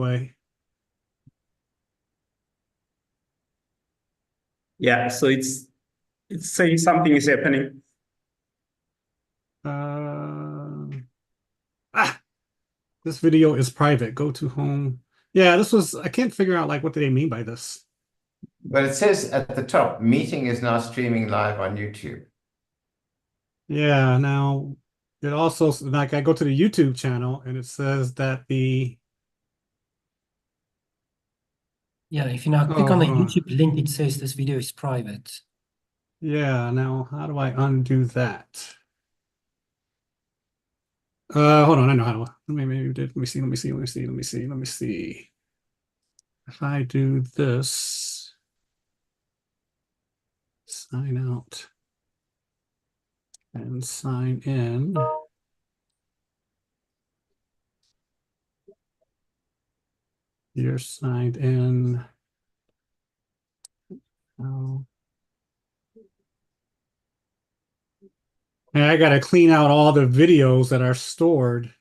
way. Yeah, so it's saying something is happening. This video is private. Go to home. Yeah, I can't figure out like what do they mean by this. But it says at the top, meeting is now streaming live on YouTube. Yeah, now it also, like, I go to the YouTube channel and it says that Yeah, if you now click on the YouTube link, it says this video is private. Yeah, now how do I undo that? Hold on, I know how. Let me see. If I do this, sign out and sign in. You're signed in. Oh. And I gotta clean out all the videos that are stored.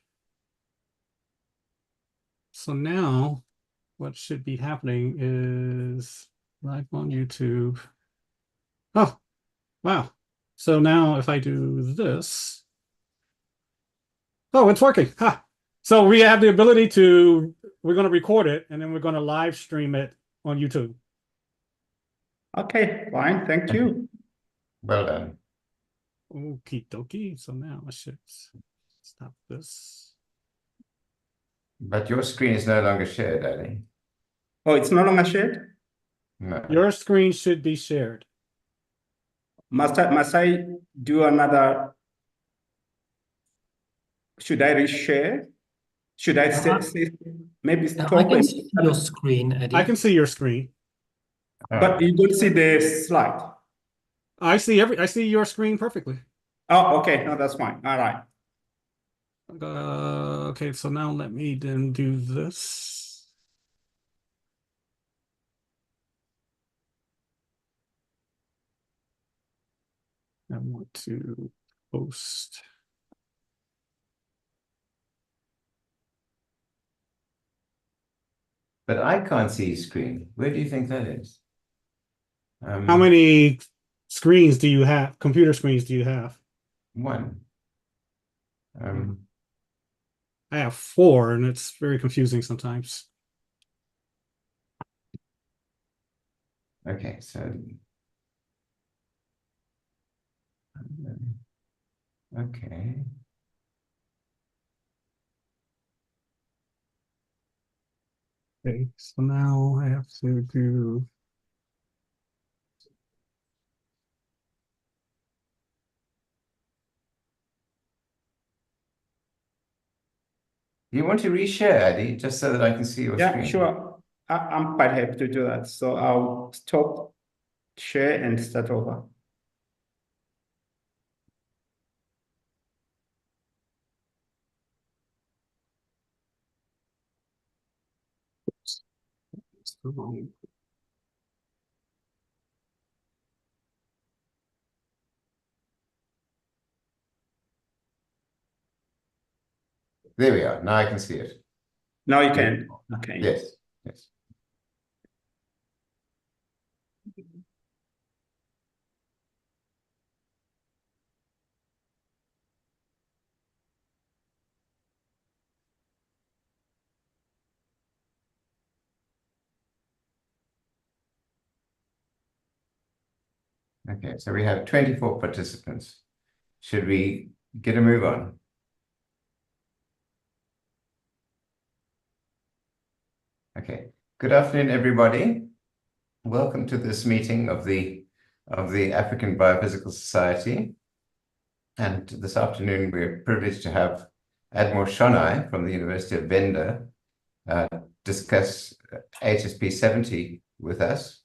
So now what should be happening is live on YouTube. Oh, wow. So now if I do this, oh, it's working. Ha. So we have the ability we're going to record it and then we're going to live stream it on YouTube. Okay, fine. Thank you. Well done. Okie dokie. So now I should stop this. But your screen is no longer shared, Ali. Oh, it's no longer shared? No. Your screen should be shared. Must I do another? Should I reshare? Should I say maybe stop? I can see your screen, Eddie. I can see your screen. But you don't see the slide. I see your screen perfectly. Oh, okay. No, that's fine. All right. Okay, so now let me then do this. I want to post. But I can't see screen. Where do you think that is? How many screens do you have? Computer screens do you have? One. I have 4, and it's very confusing sometimes. Okay, so okay. Okay, so now I have to do. Do you want to reshare, Eddie, just so that I can see your screen? Yeah, sure. I'm quite happy to do that. So I'll stop share and start over. There we are. Now I can see it. Now you can. Okay. Yes. Yes. Okay, so we have 24 participants. Should we get a move on? Okay. Good afternoon, everybody. Welcome to this meeting of the African Biophysical Society. And this afternoon, we're privileged to have Admiral Shonai from the University of Venda discuss HSP 70 with us,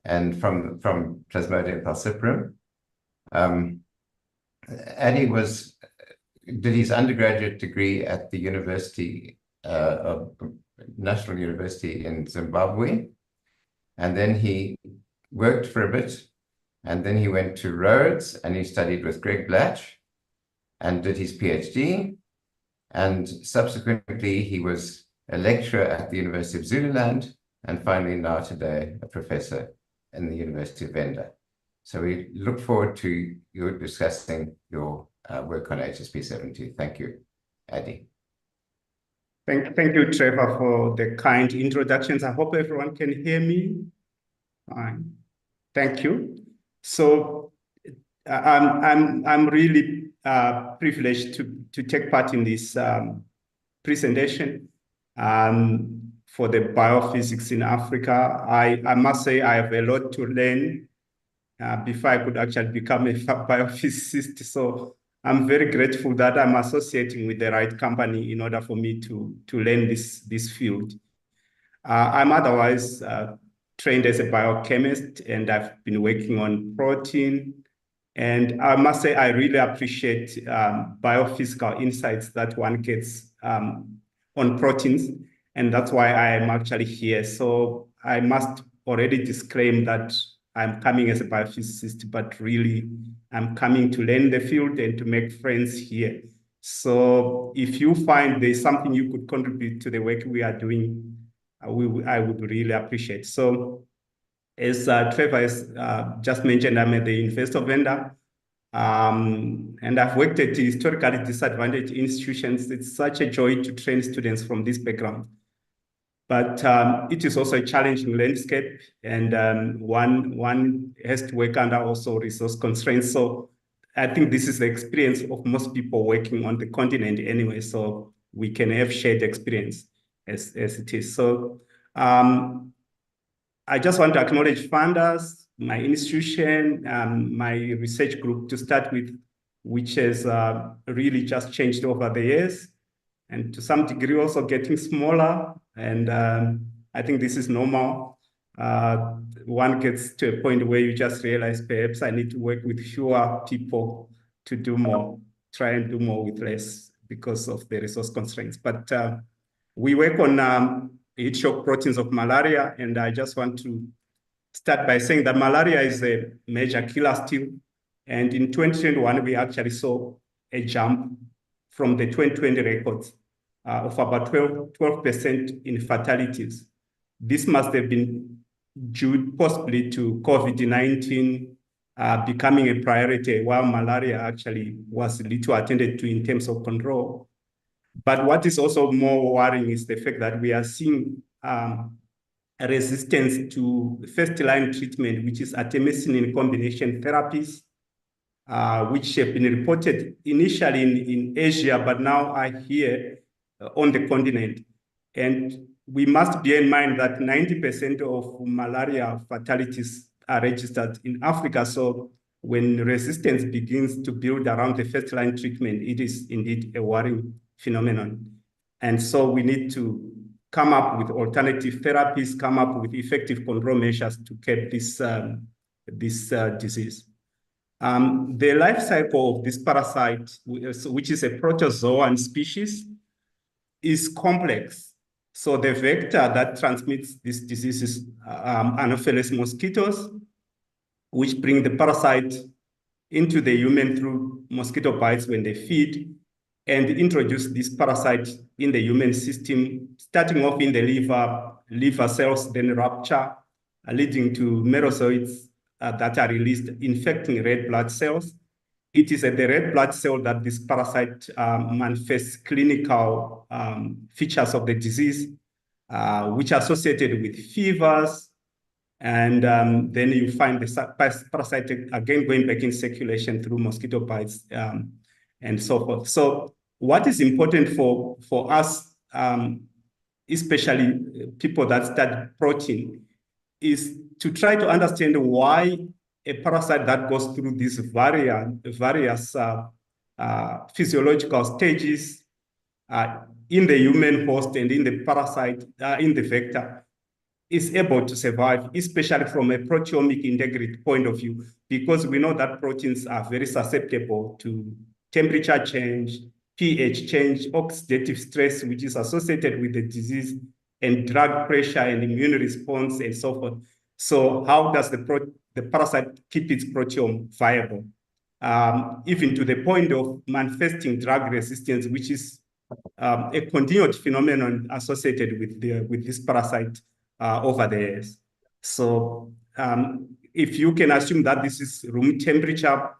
and from Plasmodium falciparum. Addy did his undergraduate degree at the National University in Zimbabwe, and then he worked for a bit, and then he went to Rhodes and he studied with Greg Blatch and did his PhD, and subsequently he was a lecturer at the University of Zululand, and finally now today, a professor in the University of Venda. So we look forward to you discussing your work on HSP72. Thank you, Adi. Thank you, Trevor, for the kind introductions. I hope everyone can hear me. Fine. Thank you. So I'm really privileged to take part in this presentation for the biophysics in Africa. I must say I have a lot to learn before I could actually become a biophysicist. So I'm very grateful that I'm associating with the right company in order for me to learn this field. I'm otherwise trained as a biochemist, and I've been working on protein. And I must say, I really appreciate biophysical insights that one gets on proteins. And that's why I am actually here. So I must already disclaim that I'm coming as a biophysicist, but really I'm coming to learn the field and to make friends here. So if you find there's something you could contribute to the work we are doing, I would really appreciate. So as Trevor has just mentioned, I'm at the University of Venda, and I've worked at historically disadvantaged institutions. It's such a joy to train students from this background. But it is also a challenging landscape, and one has to work under also resource constraints. So I think this is the experience of most people working on the continent anyway, so we can have shared experience as it is. So I just want to acknowledge funders, my institution, my research group to start with, which has really just changed over the years, and to some degree also getting smaller. And I think this is normal. One gets to a point where you just realize perhaps I need to work with fewer people to do more, try and do more with less because of the resource constraints. But we work on heat shock proteins of malaria, and I just want to start by saying that malaria is a major killer still. And in 2021, we actually saw a jump from the 2020 records of about 12% in fatalities. This must have been due possibly to COVID-19 becoming a priority, while malaria actually was little attended to in terms of control. But what is also more worrying is the fact that we are seeing a resistance to first-line treatment, which is artemisinin combination therapies, which have been reported initially in Asia, but now are here on the continent. And we must bear in mind that 90% of malaria fatalities are registered in Africa. So when resistance begins to build around the first-line treatment, it is indeed a worrying phenomenon. And so we need to come up with alternative therapies, come up with effective control measures to curb this disease. The life cycle of this parasite, which is a protozoan species, is complex. So the vector that transmits this disease is Anopheles mosquitoes, which bring the parasite into the human through mosquito bites when they feed, and introduce this parasite in the human system, starting off in the liver cells, then rupture, leading to merozoites that are released, infecting red blood cells. It is at the red blood cell that this parasite manifests clinical features of the disease, which are associated with fevers. And then you find the parasite again going back in circulation through mosquito bites and so forth. So what is important for us, especially people that study protein, is to try to understand why a parasite that goes through these various physiological stages in the human host and in the parasite, in the vector, is able to survive, especially from a proteomic integrity point of view, because we know that proteins are very susceptible to temperature change, pH change, oxidative stress, which is associated with the disease, and drug pressure and immune response and so forth. So how does the parasite keep its proteome viable? Even to the point of manifesting drug resistance, which is a continued phenomenon associated with this parasite over the years. So if you can assume that this is room temperature,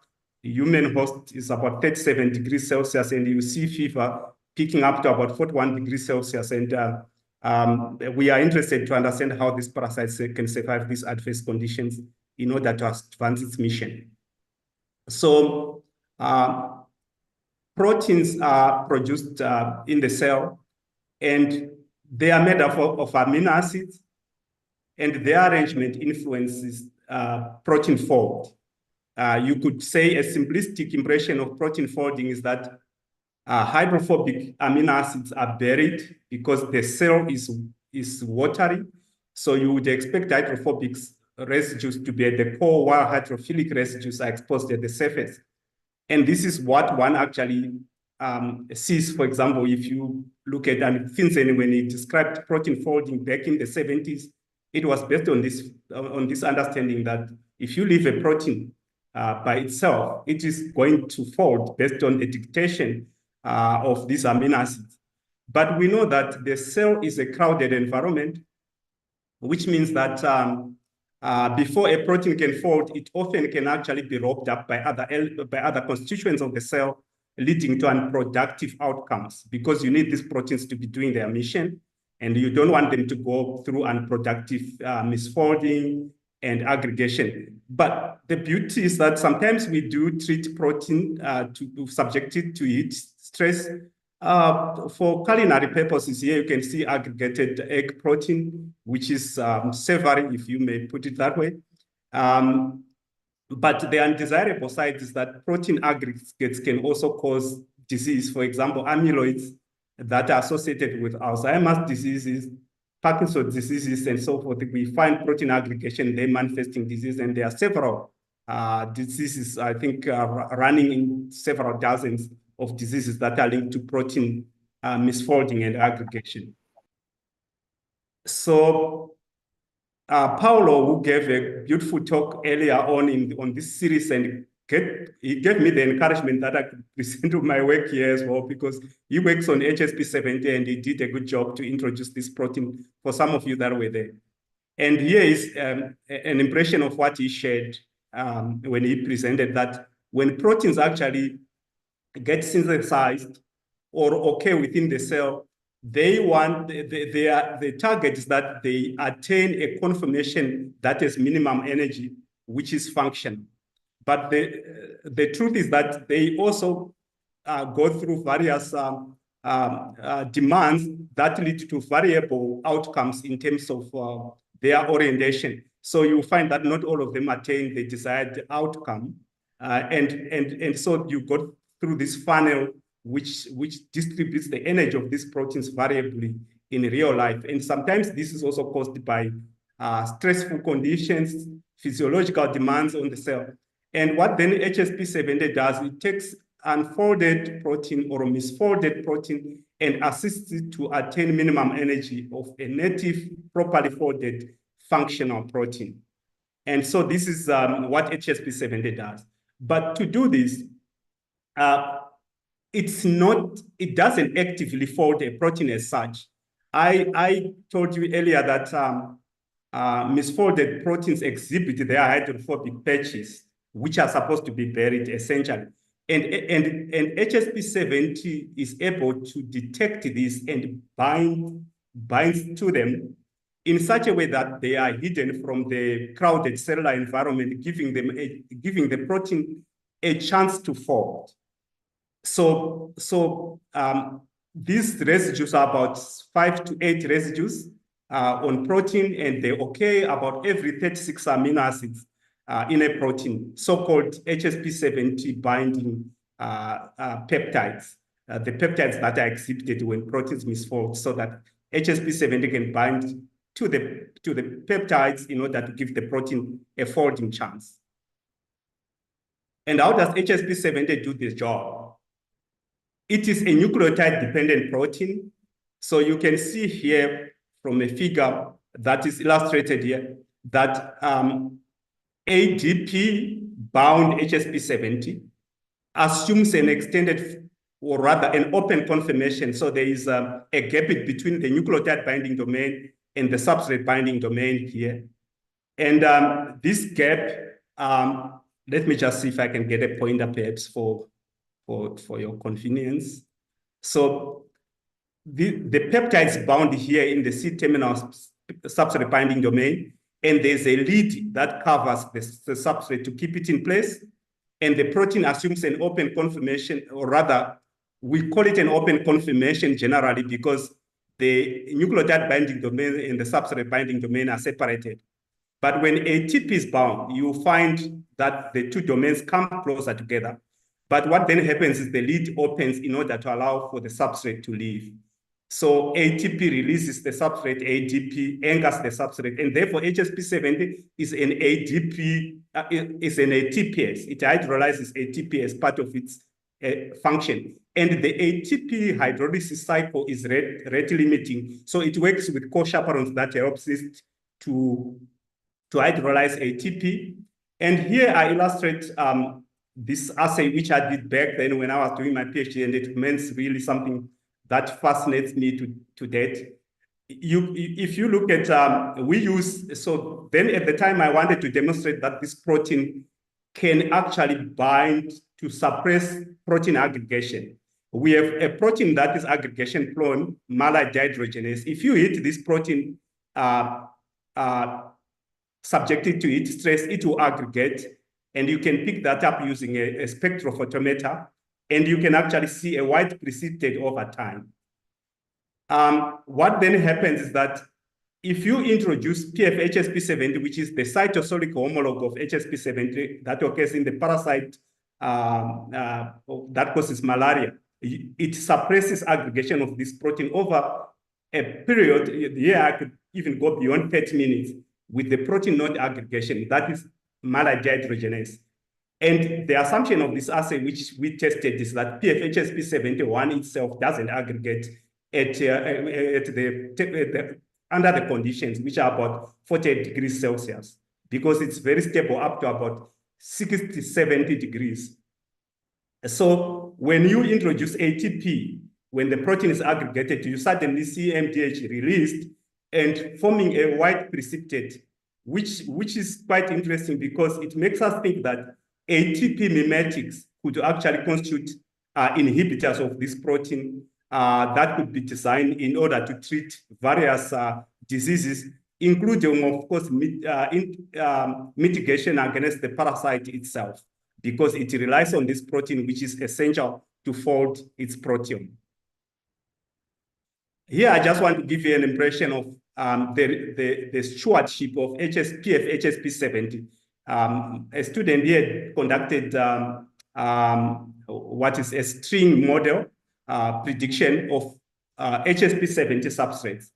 human host is about 37 degrees Celsius, and you see fever picking up to about 41 degrees Celsius. And we are interested to understand how these parasites can survive these adverse conditions in order to advance its mission. So proteins are produced in the cell, and they are made up of amino acids, and their arrangement influences protein fold. You could say a simplistic impression of protein folding is that hydrophobic amino acids are buried because the cell is watery. So you would expect hydrophobic residues to be at the core, while hydrophilic residues are exposed at the surface. And this is what one actually sees. For example, if you look at Finsen, when he described protein folding back in the 70s, it was based on this understanding that if you leave a protein by itself, it is going to fold based on a dictation of these amino acids. But we know that the cell is a crowded environment, which means that before a protein can fold, it often can actually be robbed up by other constituents of the cell, leading to unproductive outcomes, because you need these proteins to be doing their mission, and you don't want them to go through unproductive misfolding and aggregation. But the beauty is that sometimes we do treat protein to subject it to heat stress. For culinary purposes, here you can see aggregated egg protein, which is savory, if you may put it that way. But the undesirable side is that protein aggregates can also cause disease. For example, amyloids that are associated with Alzheimer's diseases, Parkinson's diseases, and so forth. We find protein aggregation, they manifesting disease, and there are several diseases, I think, running in several dozens of diseases that are linked to protein misfolding and aggregation. So Paulo, who gave a beautiful talk earlier on this series, and he gave me the encouragement that I could present my work here as well, because he works on HSP70 and he did a good job to introduce this protein for some of you that were there. And here is an impression of what he shared when he presented that when proteins actually get synthesized or occur within the cell, the target is that they attain a conformation that has minimum energy, which is function. But the truth is that they also go through various demands that lead to variable outcomes in terms of their orientation. So you find that not all of them attain the desired outcome. And so you go through this funnel which distributes the energy of these proteins variably in real life. And sometimes this is also caused by stressful conditions, physiological demands on the cell. And what then HSP70 does, it takes unfolded protein or misfolded protein and assists it to attain minimum energy of a native, properly folded functional protein. And so this is what HSP70 does. But to do this, it doesn't actively fold a protein as such. I told you earlier that misfolded proteins exhibit their hydrophobic patches, which are supposed to be buried essentially. And HSP70 is able to detect this and binds to them in such a way that they are hidden from the crowded cellular environment, giving the protein a chance to fold. So these residues are about 5 to 8 residues on protein, and they occur about every 36 amino acids in a protein, so-called HSP70 binding peptides, the peptides that are exhibited when proteins misfold, so that HSP70 can bind to the peptides in order to give the protein a folding chance. And how does HSP70 do this job? It is a nucleotide-dependent protein. So you can see here from a figure that is illustrated here that ADP-bound HSP70 assumes an extended or rather an open conformation. So there is a gap between the nucleotide binding domain and the substrate binding domain here. And this gap, let me just see if I can get a pointer perhaps for your convenience. So the peptide is bound here in the C-terminal substrate binding domain, and there's a lead that covers the substrate to keep it in place. And the protein assumes an open conformation, or rather, we call it an open conformation generally because the nucleotide binding domain and the substrate binding domain are separated. But when ATP is bound, you find that the two domains come closer together. But what then happens is the lead opens in order to allow for the substrate to leave. So ATP releases the substrate, ADP anchors the substrate, and therefore HSP70 is an ADP, is an ATPase. It hydrolyzes ATP as part of its function. And the ATP hydrolysis cycle is rate limiting. So it works with co-chaperones that helps it to hydrolyze ATP. And here I illustrate this assay, which I did back then when I was doing my PhD, and it remains really something that fascinates me to date. If you look at, so then at the time I wanted to demonstrate that this protein can actually bind to suppress protein aggregation. We have a protein that is aggregation prone, malate dehydrogenase. If you hit this protein, subjected to heat stress, it will aggregate, and you can pick that up using a spectrophotometer, and you can actually see a white precipitate over time. What then happens is that if you introduce PF-HSP70, which is the cytosolic homologue of HSP70 that occurs in the parasite that causes malaria, it suppresses aggregation of this protein over a period. Here I could even go beyond 30 minutes with the protein not aggregation, that is malate dehydrogenase. And the assumption of this assay, which we tested, is that PF-HSP71 itself doesn't aggregate under the conditions, which are about 48 degrees Celsius, because it's very stable up to about 60, 70 degrees. So when you introduce ATP, when the protein is aggregated, you suddenly see MDH released and forming a white precipitate, which is quite interesting because it makes us think that ATP mimetics could actually constitute inhibitors of this protein that could be designed in order to treat various diseases, including, of course, mitigation against the parasite itself, because it relies on this protein, which is essential to fold its proteome. Here, I just want to give you an impression of the stewardship of PF-HSP70. A student here conducted what is a string model prediction of HSP70 substrates.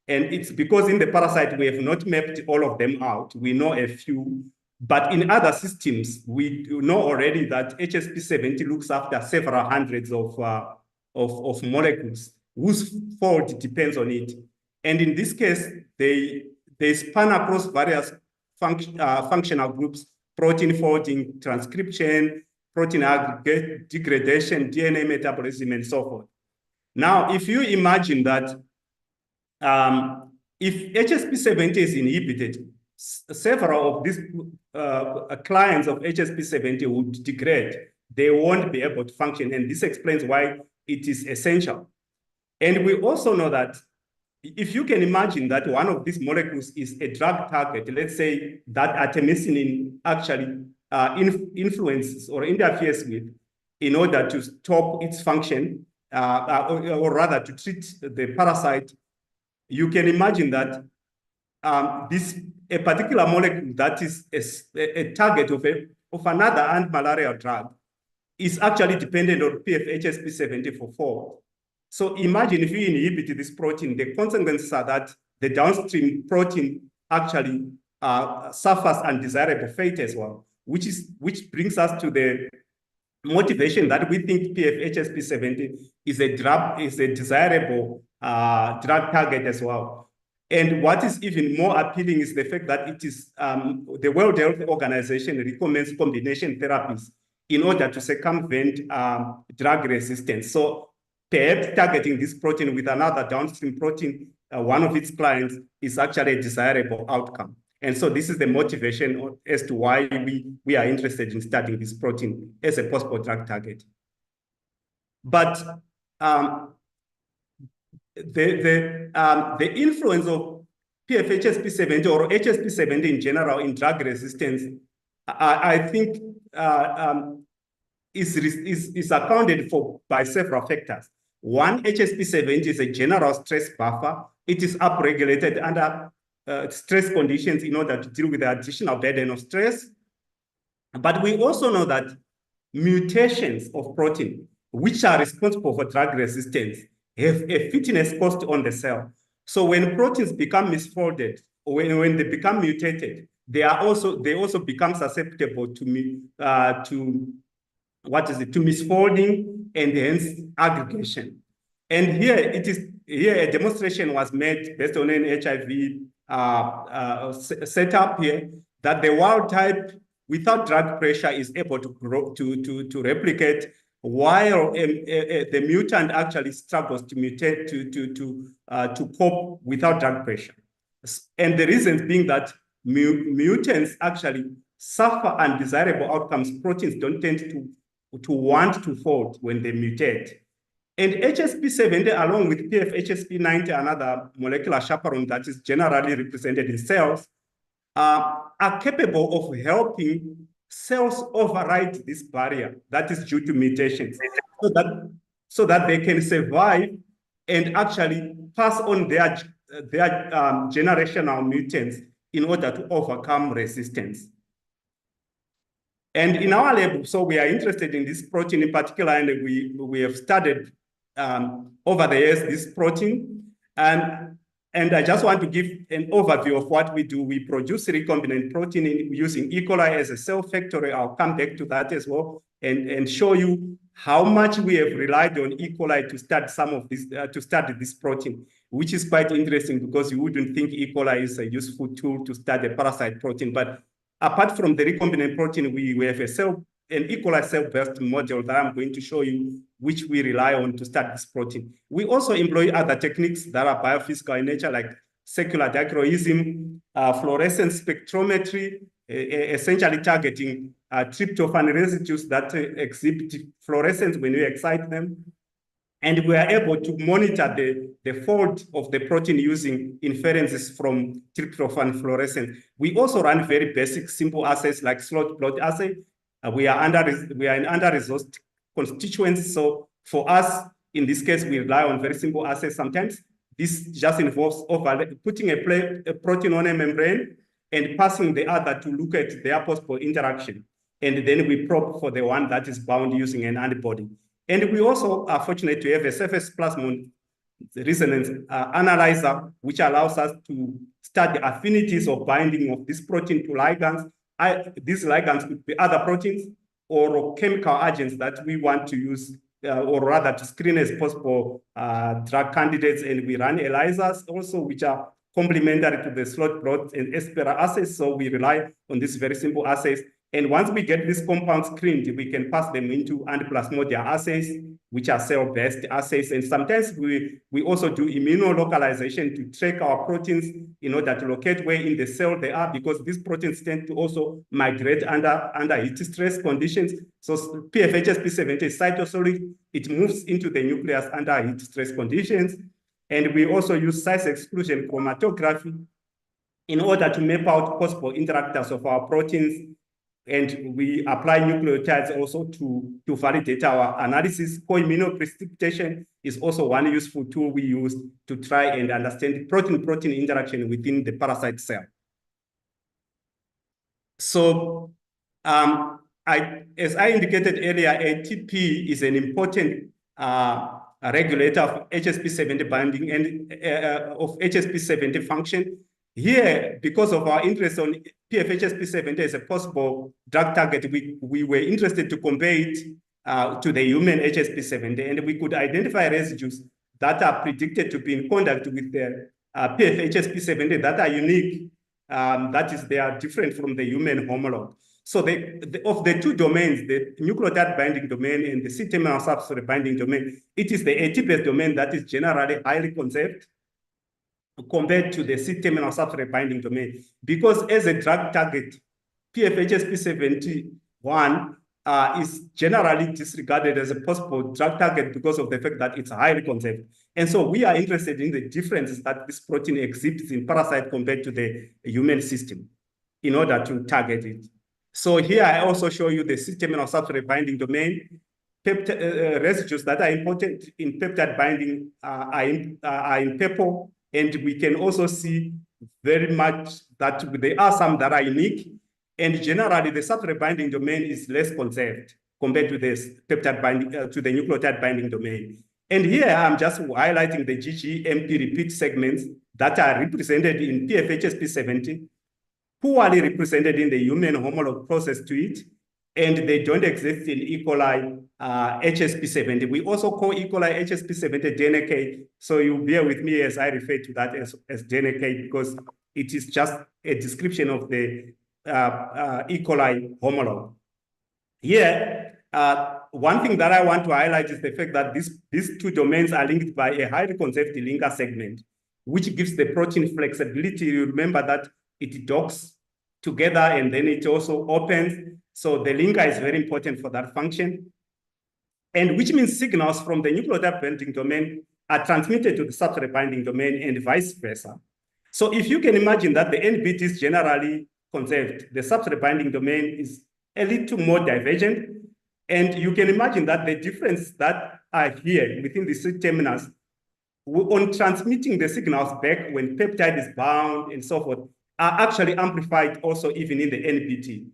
And it's because in the parasite, we have not mapped all of them out. We know a few, but in other systems, we know already that HSP70 looks after several hundreds of molecules whose fold depends on it. And in this case, they span across various functional groups: protein folding, transcription, protein aggregate, degradation, DNA metabolism, and so forth. Now, if you imagine that if HSP70 is inhibited, several of these clients of HSP70 would degrade. They won't be able to function, and this explains why it is essential. And we also know that if you can imagine that one of these molecules is a drug target, let's say that artemisinin actually influences or interferes with in order to stop its function, or rather to treat the parasite, you can imagine that a particular molecule that is a target of another anti-malarial drug is actually dependent on PF-HSP70 for fold. So imagine if you inhibit this protein, the consequences are that the downstream protein actually suffers undesirable fate as well, which brings us to the motivation that we think PF-HSP70 is a desirable drug target as well. And what is even more appealing is the fact that it is the World Health Organization recommends combination therapies in order to circumvent drug resistance. So perhaps targeting this protein with another downstream protein, one of its clients, is actually a desirable outcome. And so this is the motivation as to why we are interested in studying this protein as a possible drug target. But the influence of PFHSP70 or HSP70 in general in drug resistance, I think is accounted for by several factors. One, HSP70 is a general stress buffer. It is upregulated under stress conditions in order to deal with the additional burden of stress. But we also know that mutations of protein, which are responsible for drug resistance, have a fitness cost on the cell. So when proteins become misfolded, or when they become mutated, they also become susceptible to misfolding and hence aggregation. And here a demonstration was made based on an HIV setup here that the wild type without drug pressure is able to grow to replicate, while the mutant actually struggles to mutate to cope without drug pressure. And the reasons being that mutants actually suffer undesirable outcomes. Proteins don't tend to want to fold when they mutate. And HSP70, along with PFHSP90, another molecular chaperone that is generally represented in cells, are capable of helping cells override this barrier that is due to mutations, so that they can survive and actually pass on their generational mutants in order to overcome resistance. And in our lab, so we are interested in this protein in particular, and we have studied over the years this protein. And I just want to give an overview of what we do. We produce recombinant protein using E. coli as a cell factory. I'll come back to that as well and show you how much we have relied on E. coli to study some of this, to study this protein, which is quite interesting because you wouldn't think E. coli is a useful tool to study a parasite protein. But apart from the recombinant protein, we have an E. coli cell-based model that I'm going to show you, which we rely on to study this protein. We also employ other techniques that are biophysical in nature, like secular dichroism, fluorescence spectrometry, essentially targeting tryptophan residues that exhibit fluorescence when we excite them. And we are able to monitor the fold of the protein using inferences from tryptophan fluorescence. We also run very basic, simple assays like slot plot assay. We are in under-resourced constituents. So for us, in this case, we rely on very simple assays. Sometimes this just involves putting a protein on a membrane and passing the other to look at their possible interaction. And then we probe for the one that is bound using an antibody. And we also are fortunate to have a surface plasmon resonance analyzer, which allows us to study affinities of binding of this protein to ligands. These ligands could be other proteins or chemical agents that we want to use, or rather to screen as possible drug candidates. And we run ELISAs also, which are complementary to the slot plot and Espera assays. So we rely on these very simple assays. And once we get these compounds screened, we can pass them into antiplasmodial assays, which are cell-based assays. And sometimes we also do immunolocalization to track our proteins in order to locate where in the cell they are, because these proteins tend to also migrate under heat stress conditions. So PFHSP70 is cytosolic. It moves into the nucleus under heat stress conditions. And we also use size exclusion chromatography in order to map out possible interactors of our proteins. And we apply nucleotides also to validate our analysis. Co-immunoprecipitation is also one useful tool we use to try and understand protein-protein interaction within the parasite cell. So as I indicated earlier, ATP is an important regulator of HSP70 binding and of HSP70 function. Here, because of our interest on PFHSP70 as a possible drug target, we were interested to compare it to the human HSP70, and we could identify residues that are predicted to be in contact with the PFHSP70 that are unique, that is, they are different from the human homologue. So of the two domains, the nucleotide binding domain and the C-terminal substrate binding domain, it is the AT-based domain that is generally highly conserved compared to the C-terminal substrate binding domain. Because as a drug target, PFHSP71 is generally disregarded as a possible drug target because of the fact that it's highly conserved. And so we are interested in the differences that this protein exhibits in parasite compared to the human system in order to target it. So here I also show you the C-terminal substrate binding domain. Residues that are important in peptide binding are in purple. And we can also see very much that there are some that are unique. And generally, the substrate binding domain is less conserved compared to this peptide binding, to the nucleotide binding domain. And here I'm just highlighting the GGMP repeat segments that are represented in PFHSP70, poorly represented in the human homolog process to it, and they don't exist in E. coli HSP70. We also call E. coli HSP70 DNK, so you bear with me as I refer to that as DNK because it is just a description of the E. coli homolog. Here, one thing that I want to highlight is the fact that these two domains are linked by a highly conserved linker segment, which gives the protein flexibility. You remember that it docks together and then it also opens. So the linker is very important for that function. And which means signals from the nucleotide binding domain are transmitted to the substrate binding domain and vice versa. So if you can imagine that the NBT is generally conserved, the substrate binding domain is a little more divergent. And you can imagine that the difference that are here within the C-terminals on transmitting the signals back when peptide is bound and so forth are actually amplified also even in the NBT.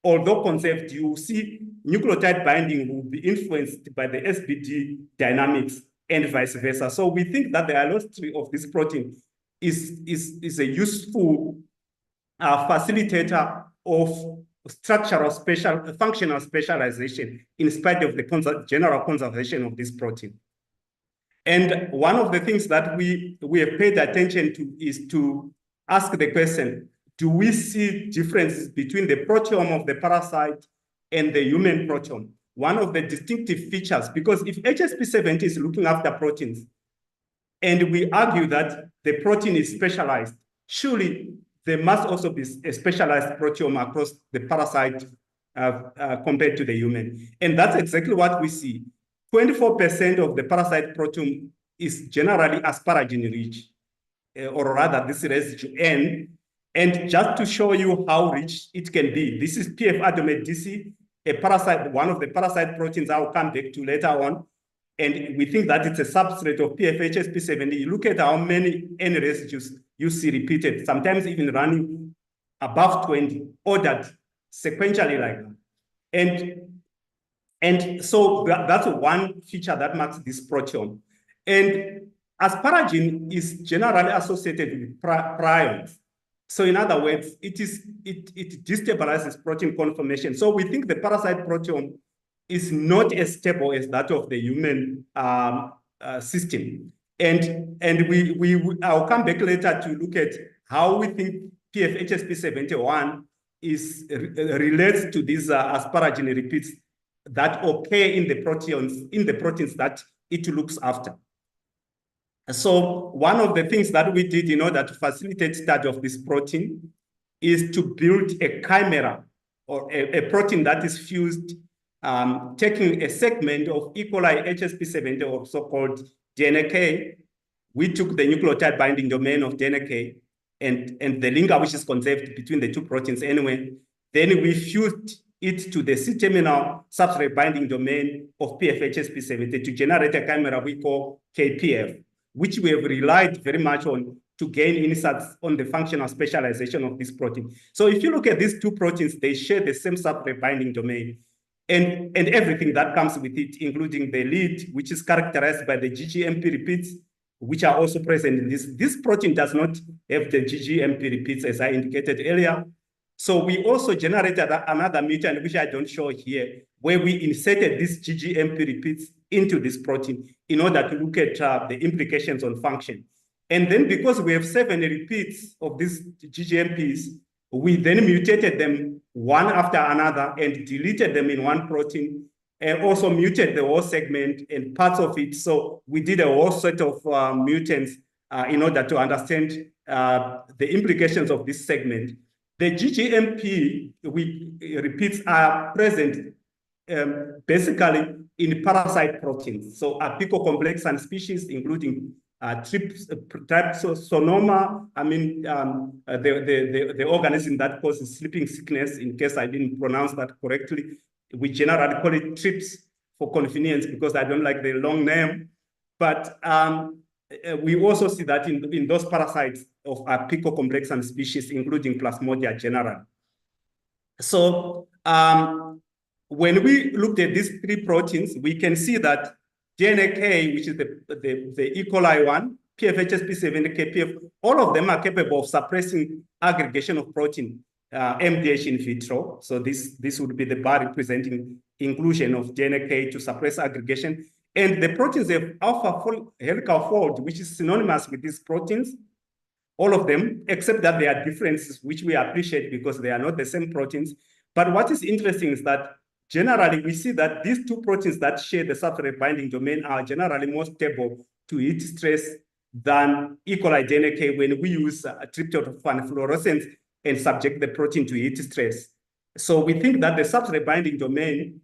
Although conserved, you see nucleotide binding will be influenced by the SBD dynamics and vice versa. So we think that the allosteric of this protein is a useful facilitator of functional specialization in spite of the general conservation of this protein. And one of the things that we have paid attention to is to ask the question, do we see differences between the proteome of the parasite and the human proteome? One of the distinctive features, because if HSP70 is looking after proteins, and we argue that the protein is specialized, surely there must also be a specialized proteome across the parasite compared to the human. And that's exactly what we see. 24% of the parasite proteome is generally asparagine-rich, or rather this residue N. And just to show you how rich it can be, this is PF adomate DC, a parasite, one of the parasite proteins I'll come back to later on. And we think that it's a substrate of PFHSP70. You look at how many N residues you see repeated, sometimes even running above 20, ordered sequentially like that. And so that's one feature that marks this proteome. And asparagine is generally associated with prions. So in other words, it destabilizes protein conformation. So we think the parasite proteome is not as stable as that of the human system. And I'll come back later to look at how we think PFHSP71 relates to these asparagine repeats that occur in the proteins that it looks after. So one of the things that we did in order to facilitate study of this protein is to build a chimera or a protein that is fused, taking a segment of E. coli HSP70 or so-called DNK. We took the nucleotide binding domain of DNK and the linker which is conserved between the two proteins anyway. Then we fused it to the C-terminal substrate binding domain of PFHSP70 to generate a chimera we call KPF, which we have relied very much on to gain insights on the functional specialization of this protein. So if you look at these two proteins, they share the same substrate binding domain and everything that comes with it, including the lead, which is characterized by the GGMP repeats, which are also present in this. This protein does not have the GGMP repeats, as I indicated earlier. So we also generated another mutant, which I don't show here, where we inserted these GGMP repeats into this protein in order to look at the implications on function. And then because we have 7 repeats of these GGMPs, we then mutated them one after another and deleted them in one protein, and also muted the whole segment and parts of it. So we did a whole set of mutants in order to understand the implications of this segment. The GGMP repeats are present basically in parasite proteins. So apicocomplex and species, including trypsonoma, I mean, the organism that causes sleeping sickness, in case I didn't pronounce that correctly. We generally call it TRIPS for convenience because I don't like the long name. But we also see that in those parasites of apicocomplex and species, including Plasmodia generally. So when we looked at these three proteins, we can see that DNAK, which is the E. coli one, PFHSP7, KPF, all of them are capable of suppressing aggregation of protein, MDH in vitro. So this would be the bar representing inclusion of DNAK to suppress aggregation. And the proteins have alpha helical fold, which is synonymous with these proteins, all of them, except that there are differences, which we appreciate because they are not the same proteins. But what is interesting is that generally we see that these two proteins that share the substrate binding domain are generally more stable to heat stress than E. coli DNAK when we use tryptophan fluorescence and subject the protein to heat stress. So we think that the substrate binding domain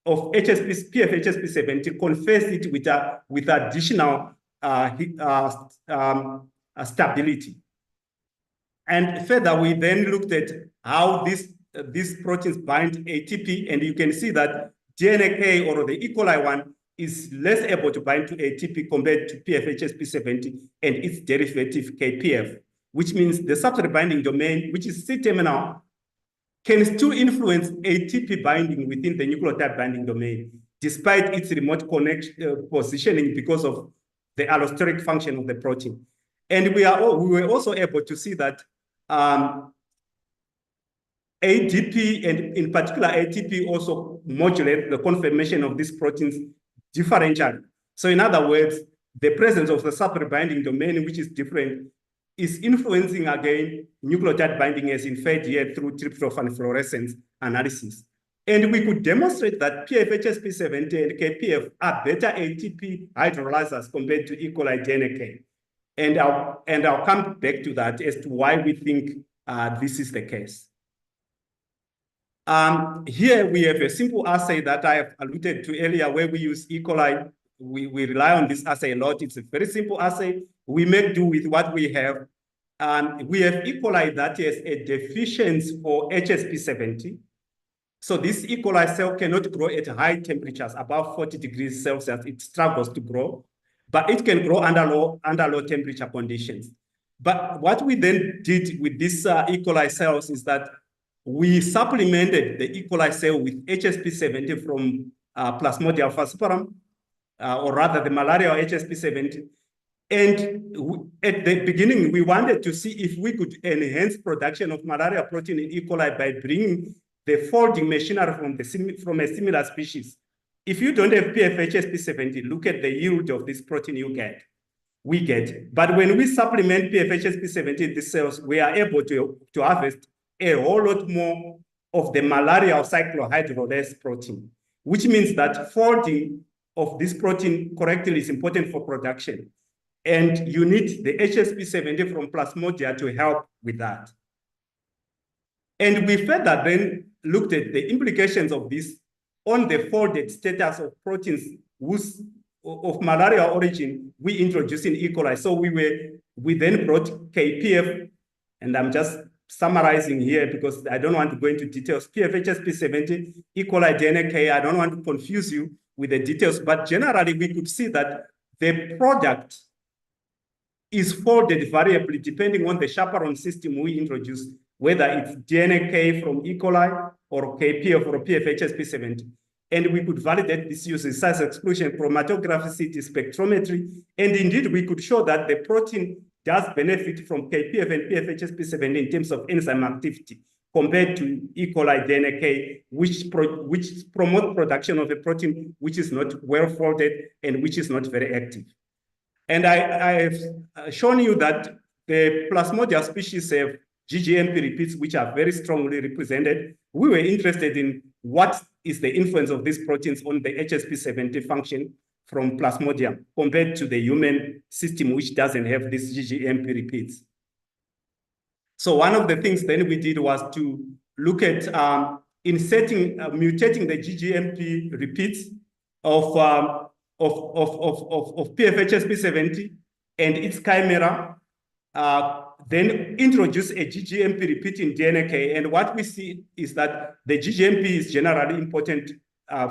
of PFHSP70 confers it with additional stability. And further, we then looked at how these proteins bind ATP, and you can see that DNAK, or the E. coli one, is less able to bind to ATP compared to PFHSP70 and its derivative KPF, which means the substrate binding domain, which is C-terminal, can still influence ATP binding within the nucleotide binding domain, despite its remote positioning because of the allosteric function of the protein. And we were also able to see that ADP, and in particular ATP, also modulate the conformation of these proteins differentially. So in other words, the presence of the substrate binding domain, which is different, is influencing again nucleotide binding as inferred here through tryptophan fluorescence analysis. And we could demonstrate that PFHSP70 and KPF are better ATP hydrolyzers compared to E. coli DNAK. And I'll come back to that as to why we think this is the case. Here we have a simple assay that I have alluded to earlier where we use E. coli. We rely on this assay a lot. It's a very simple assay. We make do with what we have. We have E. coli that has a deficiency for HSP70. So this E. coli cell cannot grow at high temperatures, above 40 degrees Celsius. It struggles to grow, but it can grow under low temperature conditions. But what we then did with these E. coli cells is that we supplemented the E. coli cell with HSP70 from Plasmodium falciparum, or rather the malaria HSP70. And at the beginning, we wanted to see if we could enhance production of malaria protein in E. coli by bringing the folding machinery from a similar species. If you don't have PFHSP70, look at the yield of this protein we get. But when we supplement PFHSP70 in the cells, we are able to harvest a whole lot more of the malarial cyclohydrolase protein, which means that folding of this protein correctly is important for production. And you need the HSP70 from Plasmodia to help with that. And we further then looked at the implications of this on the folded status of proteins of malaria origin we introduced in E. coli. So we then brought KPF, and I'm just summarizing here because I don't want to go into details. PFHSP70, E. coli DNAK, I don't want to confuse you with the details, but generally we could see that the product is folded variably depending on the chaperone system we introduced, whether it's DNAK from E. coli or KPF or PFHSP70. And we could validate this using size exclusion, chromatography, CT spectrometry. And indeed, we could show that the protein does benefit from KPF and PFHSP70 in terms of enzyme activity compared to E. coli DNAK, which promotes production of a protein which is not well folded and which is not very active. And I have shown you that the Plasmodia species have GGMP repeats, which are very strongly represented. We were interested in what is the influence of these proteins on the HSP70 function from Plasmodium compared to the human system, which doesn't have these GGMP repeats. So one of the things then we did was to look at mutating the GGMP repeats of PFHSP70 and its chimera, then introduce a GGMP repeat in DNAK. And what we see is that the GGMP is generally important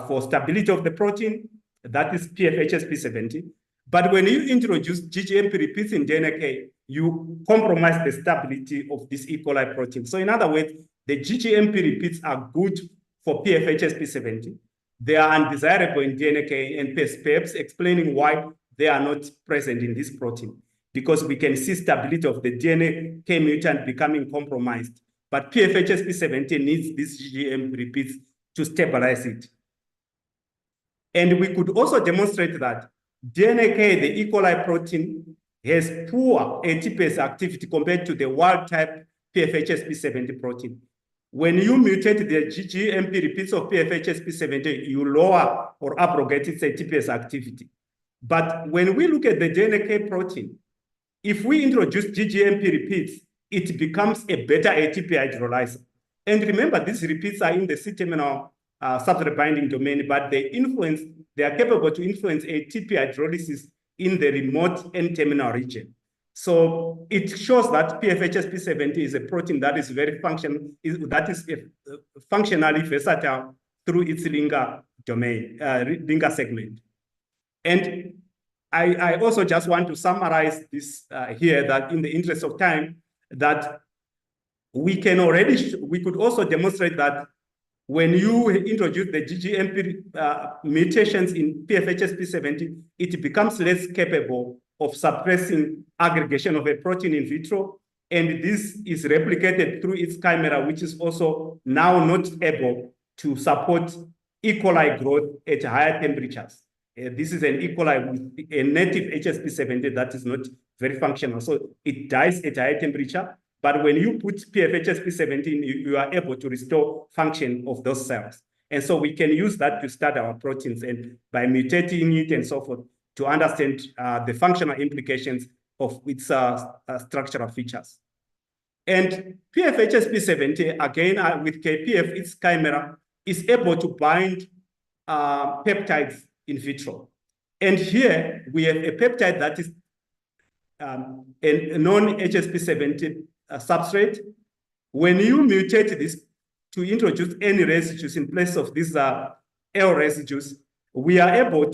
for stability of the protein, that is PFHSP70. But when you introduce GGMP repeats in DNAK, you compromise the stability of this E. coli protein. So in other words, the GGMP repeats are good for PFHSP70. They are undesirable in DNAK, and perhaps explaining why they are not present in this protein, because we can see stability of the DNAK mutant becoming compromised. But PFHSP70 needs these GGMP repeats to stabilize it. And we could also demonstrate that DNAK, the E. coli protein, has poor ATPase activity compared to the wild-type PFHSP70 protein. When you mutate the GGMP repeats of PFHSP70, you lower or abrogate its ATPase activity. But when we look at the DNAK protein, if we introduce GGMP repeats, it becomes a better ATP hydrolyzer. And remember, these repeats are in the C-terminal substrate binding domain, but they are capable to influence ATP hydrolysis in the remote N-terminal region. So it shows that PFHSP70 is a protein that is very functionally versatile through its linker domain, linker segment. And I also just want to summarize this here, that in the interest of time, that we could also demonstrate that when you introduce the GGMP mutations in PFHSP70, it becomes less capable of suppressing aggregation of a protein in vitro. And this is replicated through its chimera, which is also now not able to support E. coli growth at higher temperatures. This is an E. coli with a native HSP70 that is not very functional. So it dies at high temperature. But when you put PFHSP70, you are able to restore function of those cells. And so we can use that to study our proteins, and by mutating it and so forth, to understand the functional implications of its structural features. And PFHSP70, again, with KPF, its chimera, is able to bind peptides in vitro. And here we have a peptide that is a non-HSP70 substrate. When you mutate this to introduce any residues in place of these L residues, we were able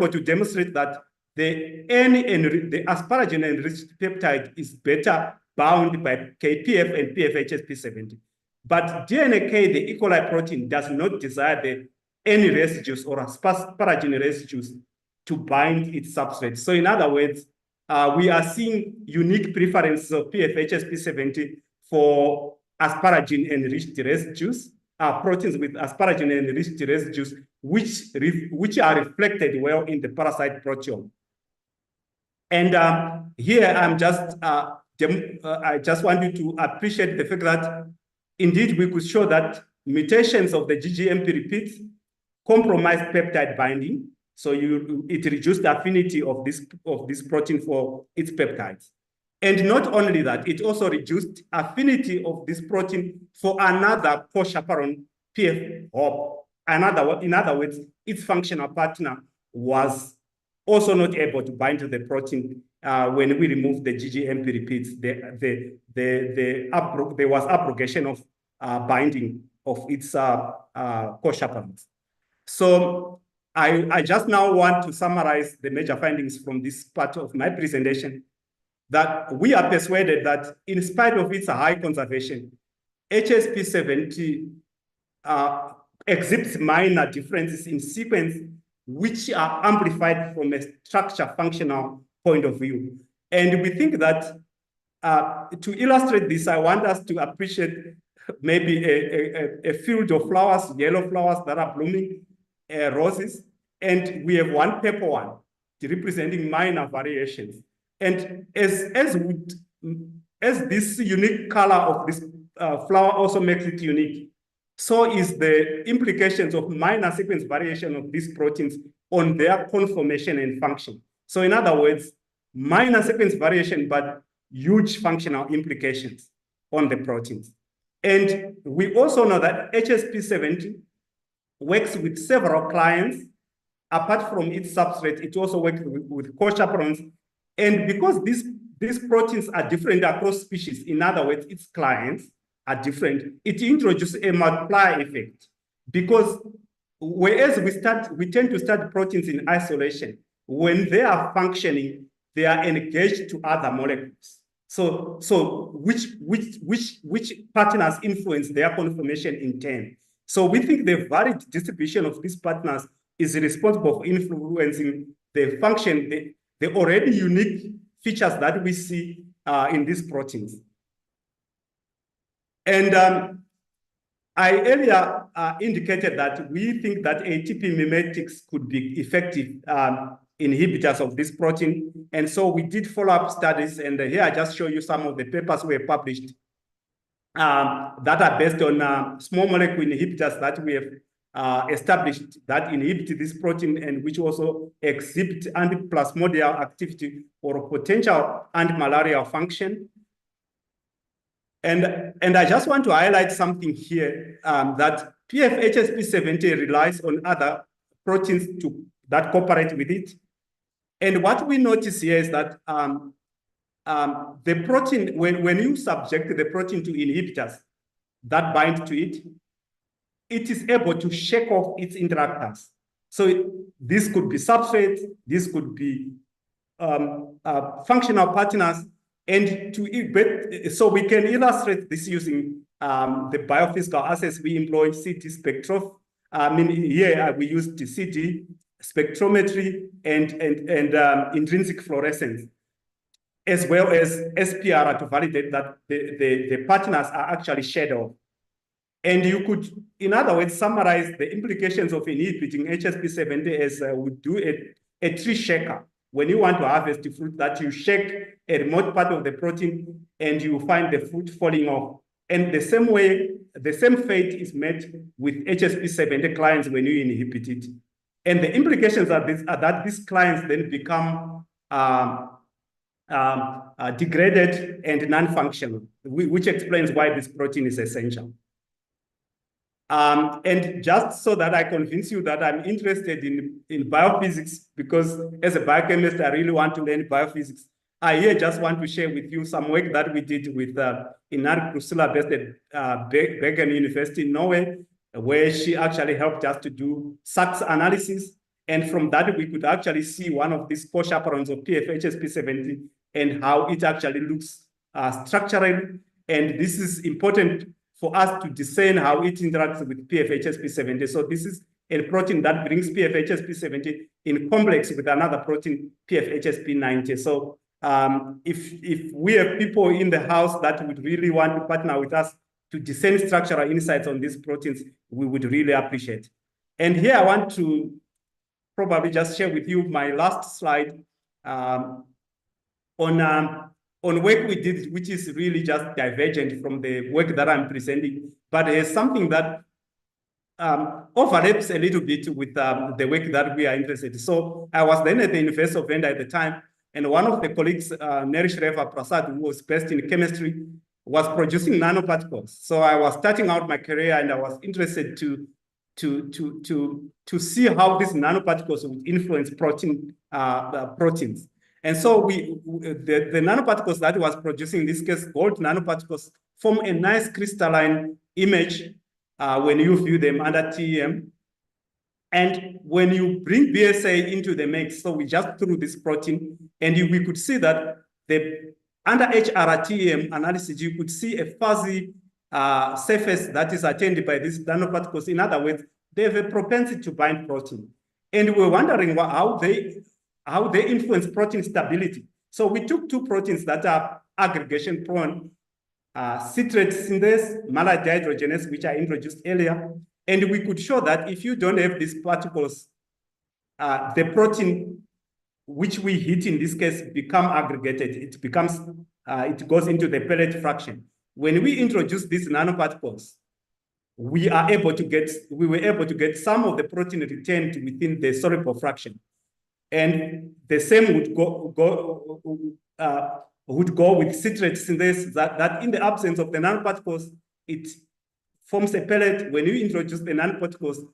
to demonstrate that the asparagine-enriched peptide is better bound by KPF and PFHSP70. But DNAK, the E. coli protein, does not desire the any residues or asparagine residues to bind its substrate. So in other words, we are seeing unique preferences of PFHSP70 for asparagine-enriched residues, proteins with asparagine-enriched residues, which are reflected well in the parasite proteome. And here I'm just, I just want you to appreciate the fact that indeed we could show that mutations of the GGMP repeats compromise peptide binding. So it reduced the affinity of this protein for its peptides. And not only that, it also reduced affinity of this protein for another co-chaperone, PF-HOP. In other words, its functional partner was also not able to bind to the protein when we removed the GGMP repeats. There was abrogation of binding of its co-chaperones. So I just now want to summarize the major findings from this part of my presentation, that we are persuaded that in spite of its high conservation, HSP70 exhibits minor differences in sequence, which are amplified from a structure functional point of view. And we think that to illustrate this, I want us to appreciate maybe a field of flowers, yellow flowers that are blooming, roses, and we have one purple as this unique color of this flower also makes it unique, so is the implications of minor sequence variation of these proteins on their conformation and function. So in other words, minor sequence variation, but huge functional implications on the proteins. And we also know that HSP70 works with several clients. Apart from its substrate, it also works with co-chaperones. And because these proteins are different across species, in other words, its clients are different, it introduces a multiplier effect. Because whereas we tend to study proteins in isolation, when they are functioning, they are engaged to other molecules. So which partners influence their conformation in turn. So we think the varied distribution of these partners is responsible for influencing the function, the already unique features that we see in these proteins. And I earlier indicated that we think that ATP mimetics could be effective inhibitors of this protein. And so we did follow-up studies, and here I just show you some of the papers we have published that are based on small molecule inhibitors that we have established that inhibit this protein and which also exhibit antiplasmodial activity or potential antimalarial function. And I just want to highlight something here that PF-HSP70 relies on other proteins that cooperate with it. And what we notice here is that the protein, when you subject the protein to inhibitors that bind to it, it is able to shake off its interactors. So this could be substrates, this could be functional partners, and so we can illustrate this using the biophysical assays we employ, CT spectroph. Here we use the CT spectrometry and intrinsic fluorescence, as well as SPR to validate that the partners are actually shadow. And you could, in other words, summarize the implications of inhibiting HSP70 as we do a tree shaker. When you want to harvest the fruit, that you shake a remote part of the protein and you find the fruit falling off. And the same way, the same fate is met with HSP70 clients when you inhibit it. And the implications are that these clients then become degraded and non-functional, which explains why this protein is essential. And just so that I convince you that I'm interested in biophysics, because as a biochemist, I really want to learn biophysics. I here just want to share with you some work that we did with Inar Krusula based at Bergen University in Norway, where she actually helped us to do SAX analysis. And from that, we could actually see one of these co-chaperones of PF-HSP70 and how it actually looks structurally. And this is important for us to discern how it interacts with PF-HSP70. So this is a protein that brings PF-HSP70 in complex with another protein, PF-HSP90. So if we have people in the house that would really want to partner with us to discern structural insights on these proteins, we would really appreciate. And here I want to probably just share with you my last slide on work we did, which is really just divergent from the work that I'm presenting, but it's something that overlaps a little bit with the work that we are interested in. So I was then at the University of Venda at the time, and one of the colleagues, Nerish Reva Prasad, who was based in chemistry, was producing nanoparticles. So I was starting out my career, and I was interested to see how these nanoparticles would influence proteins. And so the nanoparticles that was producing, in this case, gold nanoparticles, form a nice crystalline image when you view them under TEM. And when you bring BSA into the mix, so we just threw this protein, and we could see that under HRTM analysis, you could see a fuzzy surface that is attained by these nanoparticles. In other words, they have a propensity to bind protein. And we're wondering how they influence protein stability. So we took two proteins that are aggregation prone, citrate synthase, malate dehydrogenase, which I introduced earlier. And we could show that if you don't have these particles, the protein, which we hit in this case, become aggregated. It becomes it goes into the pellet fraction. When we introduce these nanoparticles, we were able to get some of the protein retained within the soluble fraction. And the same would go with citrate synthesis, that in the absence of the nanoparticles, it forms a pellet. When you introduce the nanoparticles,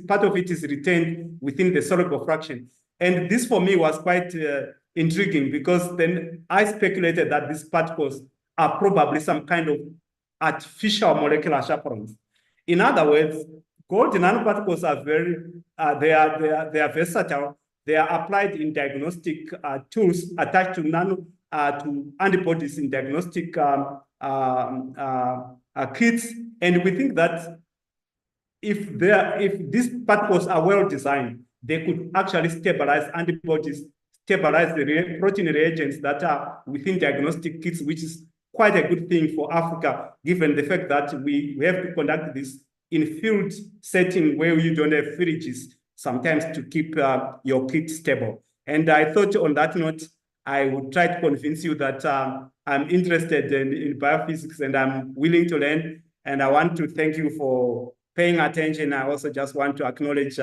part of it is retained within the soluble fraction. And this for me was quite intriguing, because then I speculated that these particles are probably some kind of artificial molecular chaperones. In other words, gold nanoparticles are they are versatile. They are applied in diagnostic tools attached to antibodies in diagnostic kits, and we think that if these particles are well designed, they could actually stabilize antibodies, stabilize the protein reagents that are within diagnostic kits, which is quite a good thing for Africa, given the fact that we have to conduct this in field setting where you don't have fridges sometimes to keep your kit stable. And I thought on that note, I would try to convince you that I'm interested in biophysics and I'm willing to learn. And I want to thank you for paying attention. I also just want to acknowledge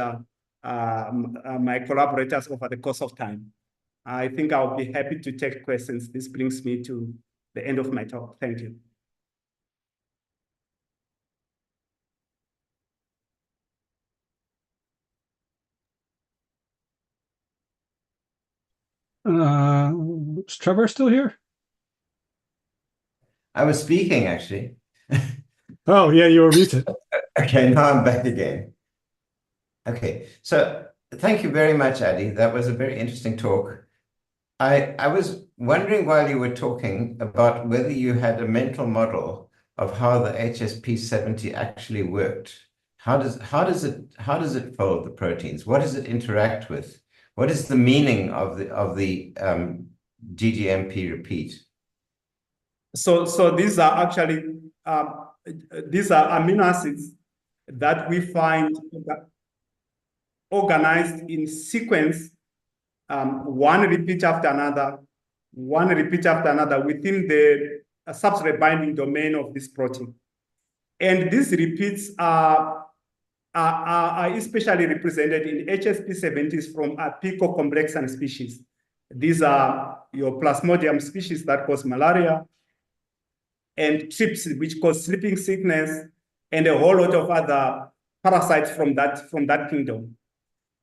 my collaborators over the course of time. I think I'll be happy to take questions. This brings me to the end of my talk. Thank you. Is Trevor still here? I was speaking, actually. Oh, yeah, you were muted. Okay, now I'm back again. Okay, so thank you very much, Adi. That was a very interesting talk. I was wondering while you were talking about whether you had a mental model of how the HSP70 actually worked. How does it fold the proteins? What does it interact with? What is the meaning of the GGMP repeat? So these are actually these are amino acids that we find organized in sequence, one repeat after another within the substrate binding domain of this protein. And these repeats are especially represented in HSP70s from apicocomplexan species. These are your Plasmodium species that cause malaria, and trips, which cause sleeping sickness, and a whole lot of other parasites from that kingdom.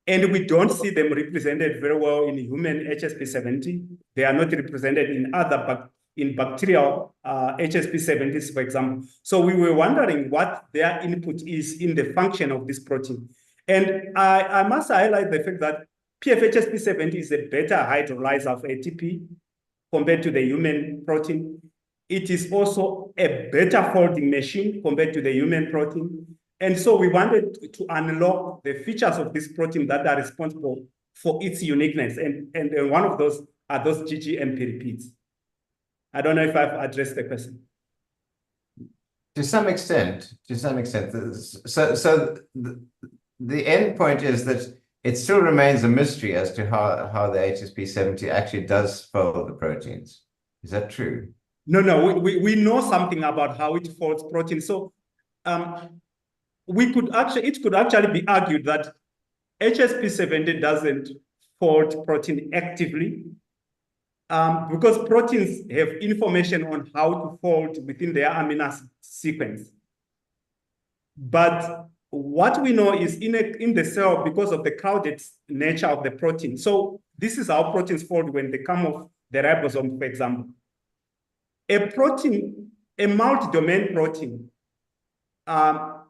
And we don't see them represented very well in human HSP70. They are not represented in bacterial HSP70s, for example. So we were wondering what their input is in the function of this protein. And I must highlight the fact that PFHSP70 is a better hydrolyzer of ATP compared to the human protein. It is also a better folding machine compared to the human protein. And so we wanted to unlock the features of this protein that are responsible for its uniqueness. And one of those are those GGMP repeats. I don't know if I've addressed the question. To some extent. So the end point is that it still remains a mystery as to how the HSP70 actually does fold the proteins. Is that true? No, we know something about how it folds proteins. So it could actually be argued that HSP70 doesn't fold protein actively, because proteins have information on how to fold within their amino acid sequence. But what we know is in the cell, because of the crowded nature of the protein. So this is how proteins fold when they come off the ribosome, for example. A multi-domain protein, or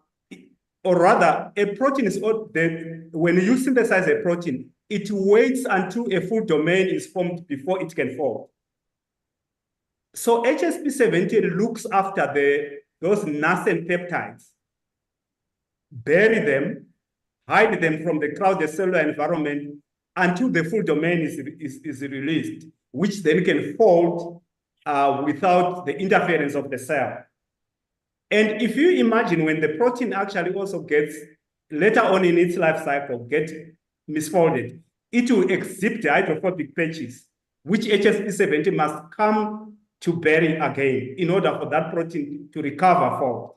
rather, a protein is when you synthesize a protein, it waits until a full domain is formed before it can fold. So HSP70 looks after those nascent peptides, bury them, hide them from the crowded cellular environment until the full domain is released, which then can fold without the interference of the cell. And if you imagine when the protein actually also gets, later on in its life cycle, get misfolded, it will exhibit hydrophobic patches, which HSP70 must come to bury again in order for that protein to recover fold.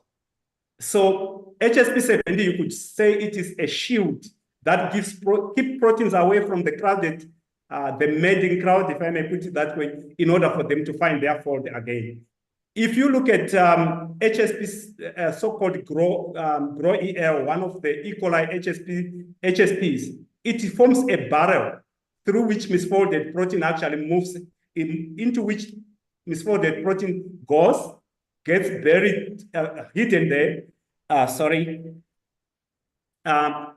So HSP70, you could say it is a shield that keep proteins away from the crowded, the mating crowd, if I may put it that way, in order for them to find their fold again. If you look at HSP, so-called GRO-EL, one of the E. coli HSPs, it forms a barrel through which misfolded protein actually moves into which misfolded protein goes, gets buried, hidden there,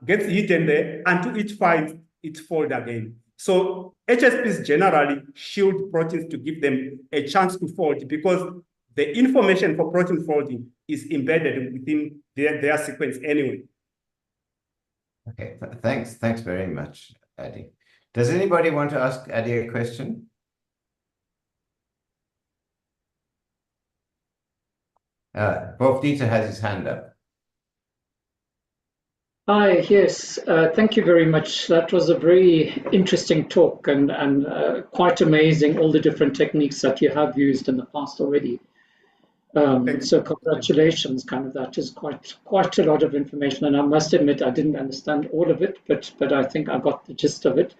gets hidden there until it finds its fold again. So HSPs generally shield proteins to give them a chance to fold because the information for protein folding is embedded within their sequence anyway. Okay, thanks very much, Adi. Does anybody want to ask Adi a question? Bob Dieter has his hand up. Hi, yes, thank you very much. That was a very interesting talk and quite amazing, all the different techniques that you have used in the past already. So congratulations, that is quite a lot of information, and I must admit I didn't understand all of it, but I think I got the gist of it.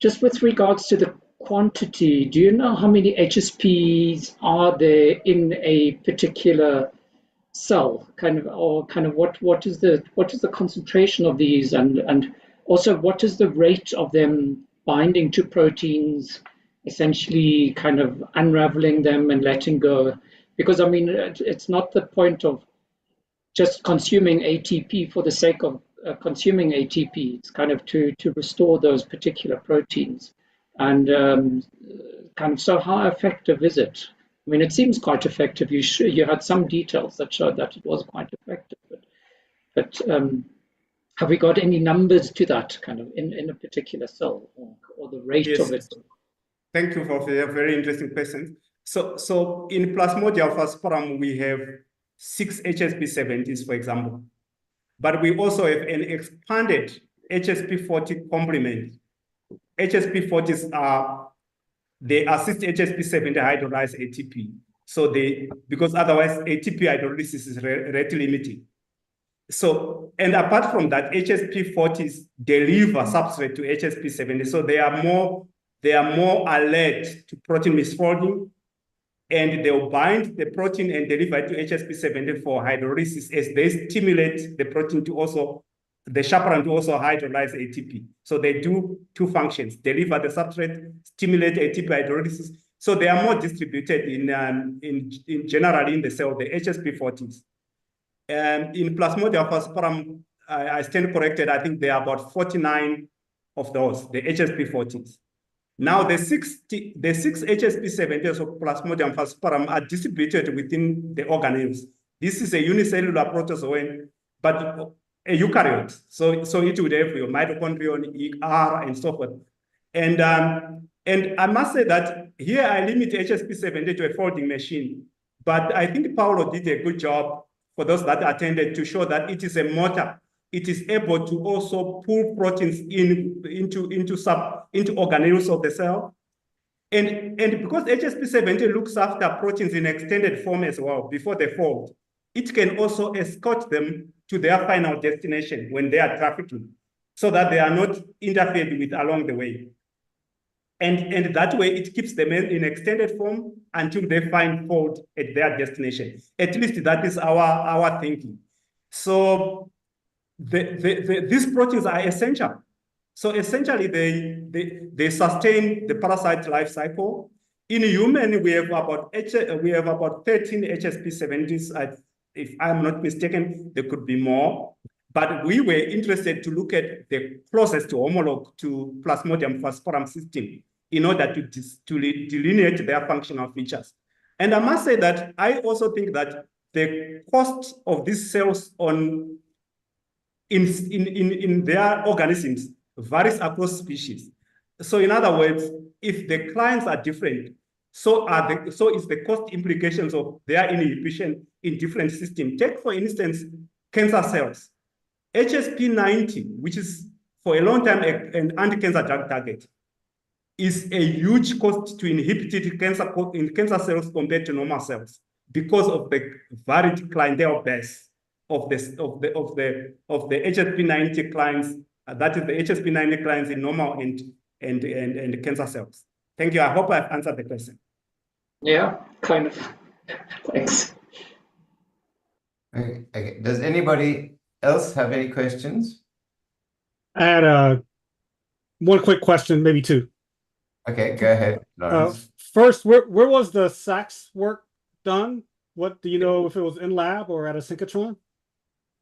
Just with regards to the quantity, do you know how many HSPs are there in a particular cell? What is the concentration of these, and also what is the rate of them binding to proteins, essentially unraveling them and letting go? Because I mean, it's not the point of just consuming ATP for the sake of consuming ATP. It's to restore those particular proteins. And so how effective is it? I mean, it seems quite effective. You had some details that showed that it was quite effective, but have we got any numbers to that in a particular cell, or the rate of it? Thank you for a very interesting question. So in Plasmodium falciparum, we have 6 HSP70s, for example, but we also have an expanded HSP40 complement. HSP40s they assist HSP70 hydrolyze ATP. So because otherwise ATP hydrolysis is rate limiting. So, and apart from that, HSP40s deliver substrate to HSP70. So they are more alert to protein misfolding, and they'll bind the protein and deliver it to HSP70 for hydrolysis as they stimulate the protein to also, the chaperone to also hydrolyze ATP. So they do two functions: deliver the substrate, stimulate ATP hydrolysis. So they are more distributed in general in the cell, the HSP40s. And in Plasmodium falciparum, I stand corrected, I think there are about 49 of those, the HSP40s. Now the six HSP70s of Plasmodium falciparum are distributed within the organelles. This is a unicellular protozoan, but a eukaryote. So it would have your mitochondrion, ER, and so forth. And I must say that here I limit HSP70 to a folding machine, but I think Paolo did a good job for those that attended to show that it is a motor. It is able to also pull proteins into organelles of the cell. And because HSP70 looks after proteins in extended form as well before they fold, it can also escort them to their final destination when they are trafficking, so that they are not interfered with along the way. And that way it keeps them in extended form until they find fold at their destination. At least that is our thinking. So these proteins are essential. So essentially they sustain the parasite life cycle. In human, we have about 13 HSP70s. If I'm not mistaken, there could be more. But we were interested to look at the closest to homologue to Plasmodium falciparum system in order to delineate their functional features. And I must say that I also think that the cost of these cells in their organisms varies across species. So in other words, if the clients are different, so is the cost implications of their inhibition in different systems. Take, for instance, cancer cells. HSP90, which is for a long time an anti-cancer drug target, is a huge cost to inhibit it in cancer cells compared to normal cells because of the varied clientele base of the HSP90 clients. That is the HSP90 clients in normal and cancer cells. Thank you. I hope I've answered the question. Yeah, kind of. Thanks. Okay. Does anybody else have any questions? I had one quick question, maybe two. Okay, go ahead, Lawrence. First, where was the SACS work done? What do you know if it was in lab or at a synchrotron?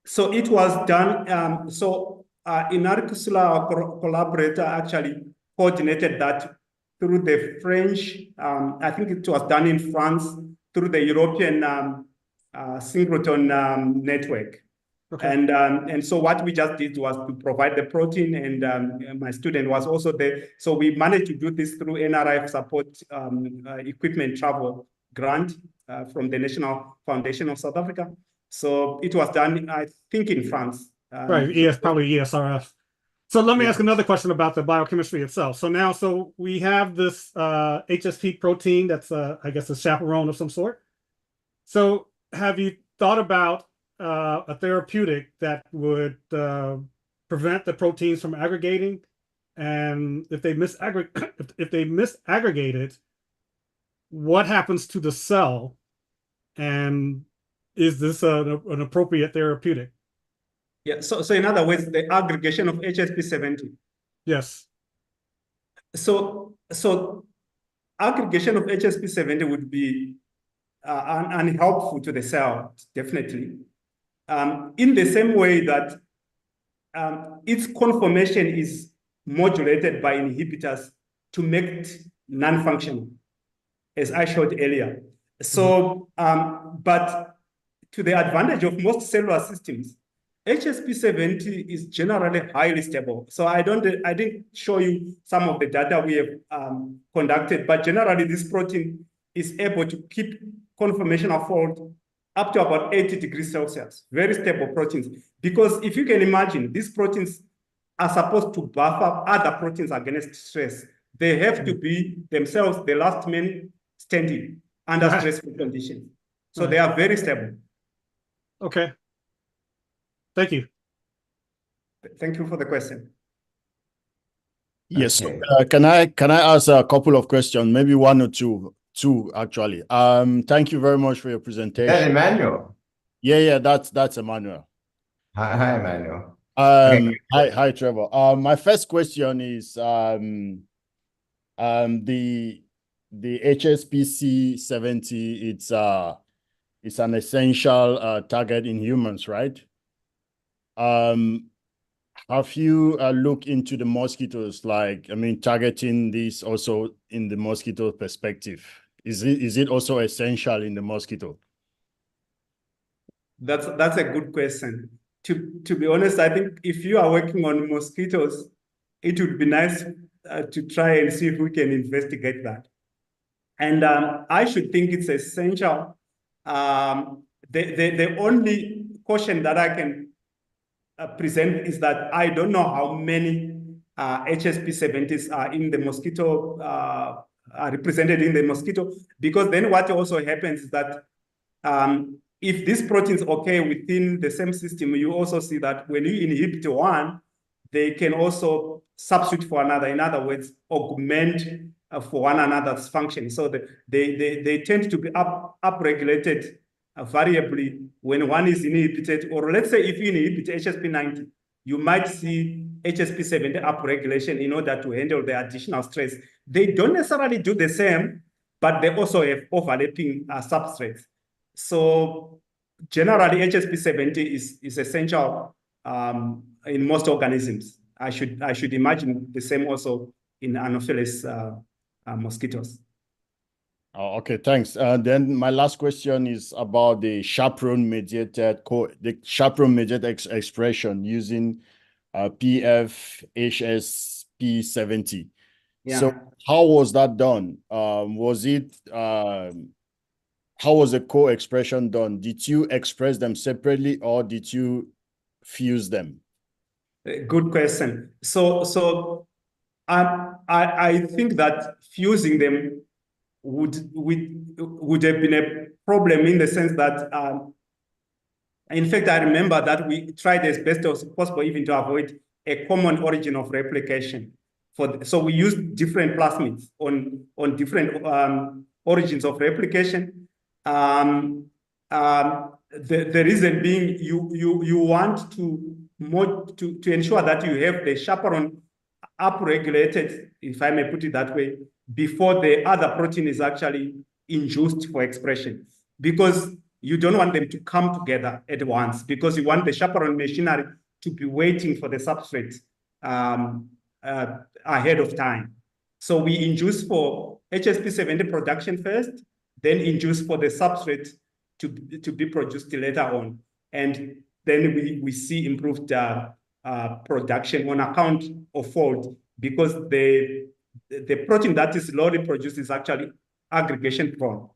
So it was done. Inarkusula, our collaborator, actually coordinated that through the French. I think it was done in France through the European synchrotron network. Okay. And so what we just did was to provide the protein, and my student was also there. So we managed to do this through NRF support equipment travel grant from the National Foundation of South Africa. So it was done, I think, in France. Right, probably ESRF. So let me ask another question about the biochemistry itself. So we have this HSP protein that's, I guess, a chaperone of some sort. So have you thought about a therapeutic that would prevent the proteins from aggregating? And if they misaggregate it, what happens to the cell? And is this an appropriate therapeutic? Yeah, so in other words, the aggregation of HSP70. Yes. So aggregation of HSP70 would be unhelpful to the cell, definitely. In the same way that its conformation is modulated by inhibitors to make it non-functional, as I showed earlier. So, but to the advantage of most cellular systems, HSP70 is generally highly stable. So I didn't show you some of the data we have conducted, but generally this protein is able to keep conformational fold up to about 80 degrees Celsius, very stable proteins. Because if you can imagine, these proteins are supposed to buffer other proteins against stress. They have to be themselves the last man standing under stressful conditions. So they are very stable. Okay. Thank you. Thank you for the question. Yes. Okay. Can I ask a couple of questions? Maybe one or two actually. Thank you very much for your presentation. Is that Emmanuel? Yeah, that's Emmanuel. Hi, Emmanuel. Hi, Trevor. My first question is the HSPC70. It's an essential target in humans, right? Have you looked into the mosquitoes? Targeting this also in the mosquito perspective. Is it also essential in the mosquito? That's a good question. To be honest, I think if you are working on mosquitoes, it would be nice to try and see if we can investigate that. And I should think it's essential. The only caution that I can present is that I don't know how many HSP70s are in the mosquito, are represented in the mosquito, because then what also happens is that if these proteins occur within the same system, you also see that when you inhibit one, they can also substitute for another. In other words, augment for one another's function. So they tend to be upregulated variably when one is inhibited. Or let's say if you inhibit HSP90, you might see HSP70 upregulation in order to handle the additional stress. They don't necessarily do the same, but they also have overlapping substrates. So generally, HSP70 is essential in most organisms. I should imagine the same also in Anopheles mosquitoes. Oh, okay, thanks. Then my last question is about the chaperone-mediated expression using PFHSP70. Yeah. So how was that done? How was the co-expression done? Did you express them separately or did you fuse them? Good question. So I think that fusing them would have been a problem in the sense that, in fact, I remember that we tried as best as possible even to avoid a common origin of replication. So we used different plasmids on different origins of replication. The reason being you want to ensure that you have the chaperone upregulated, if I may put it that way, before the other protein is actually induced for expression, because you don't want them to come together at once, because you want the chaperone machinery to be waiting for the substrate ahead of time. So we induce for HSP70 production first, then induce for the substrate to be produced later on. And then we see improved production on account of fold, because the protein that is slowly produced is actually aggregation prone.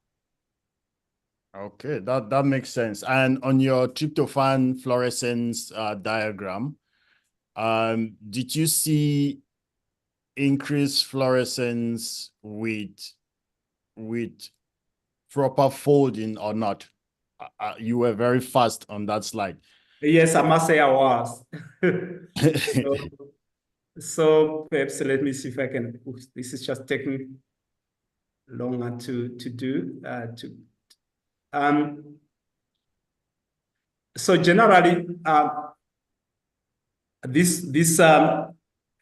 Okay, that makes sense. And on your tryptophan fluorescence diagram, did you see increased fluorescence with proper folding or not? You were very fast on that slide. Yes, I must say I was. So perhaps let me see if I can. This is just taking longer to do. So generally,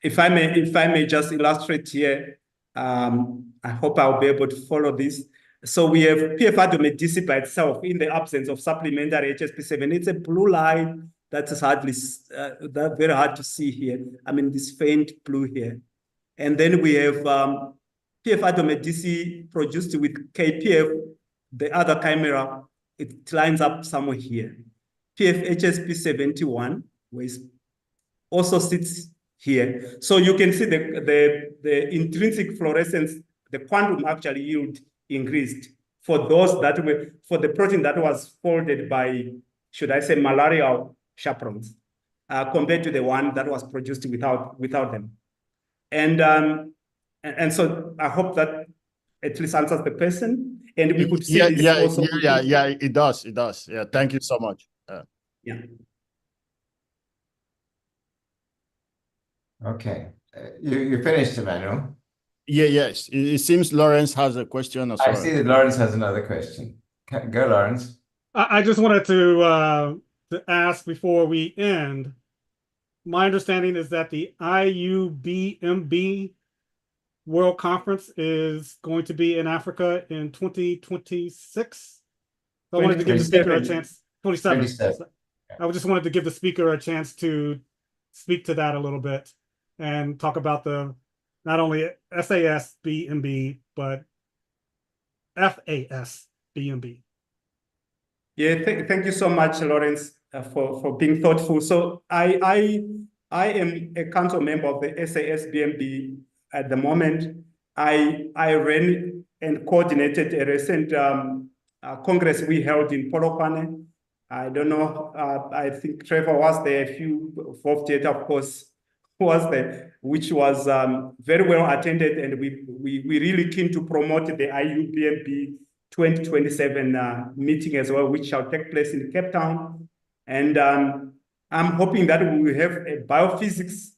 if I may just illustrate here, I hope I'll be able to follow this. So we have PF-adomidisi by itself in the absence of supplementary HSP7. It's a blue line that is hardly very hard to see here. I mean, this faint blue here. And then we have PF-adomidisi produced with KPF, the other chimera. It lines up somewhere here. PF-HSP71, which also sits here. So you can see the intrinsic fluorescence, the quantum actually yield increased for those that were, for the protein that was folded by, should I say, malarial chaperones, compared to the one that was produced without them. And so I hope that at least answers the question. And we could see this also. Yeah, it does. Yeah, thank you so much. Yeah. Okay, you finished, Emmanuel? Yes. It seems Lawrence has a question as well. I see that Lawrence has another question. Go, Lawrence. I just wanted to ask before we end. My understanding is that the IUBMB World Conference is going to be in Africa in 2026. I wanted to give the speaker a chance. 27. I just wanted to give the speaker a chance to speak to that a little bit and talk about the not only SASBMB but FASBMB. Yeah, thank you so much, Lawrence, for being thoughtful. So I am a council member of the SASBMB at the moment. I ran and coordinated a recent congress we held in Polokwane. I don't know, I think Trevor was there, a few, Theater, of course, was there, which was very well attended, and we really keen to promote the IUBMB 2027 meeting as well, which shall take place in Cape Town. And I'm hoping that we will have a biophysics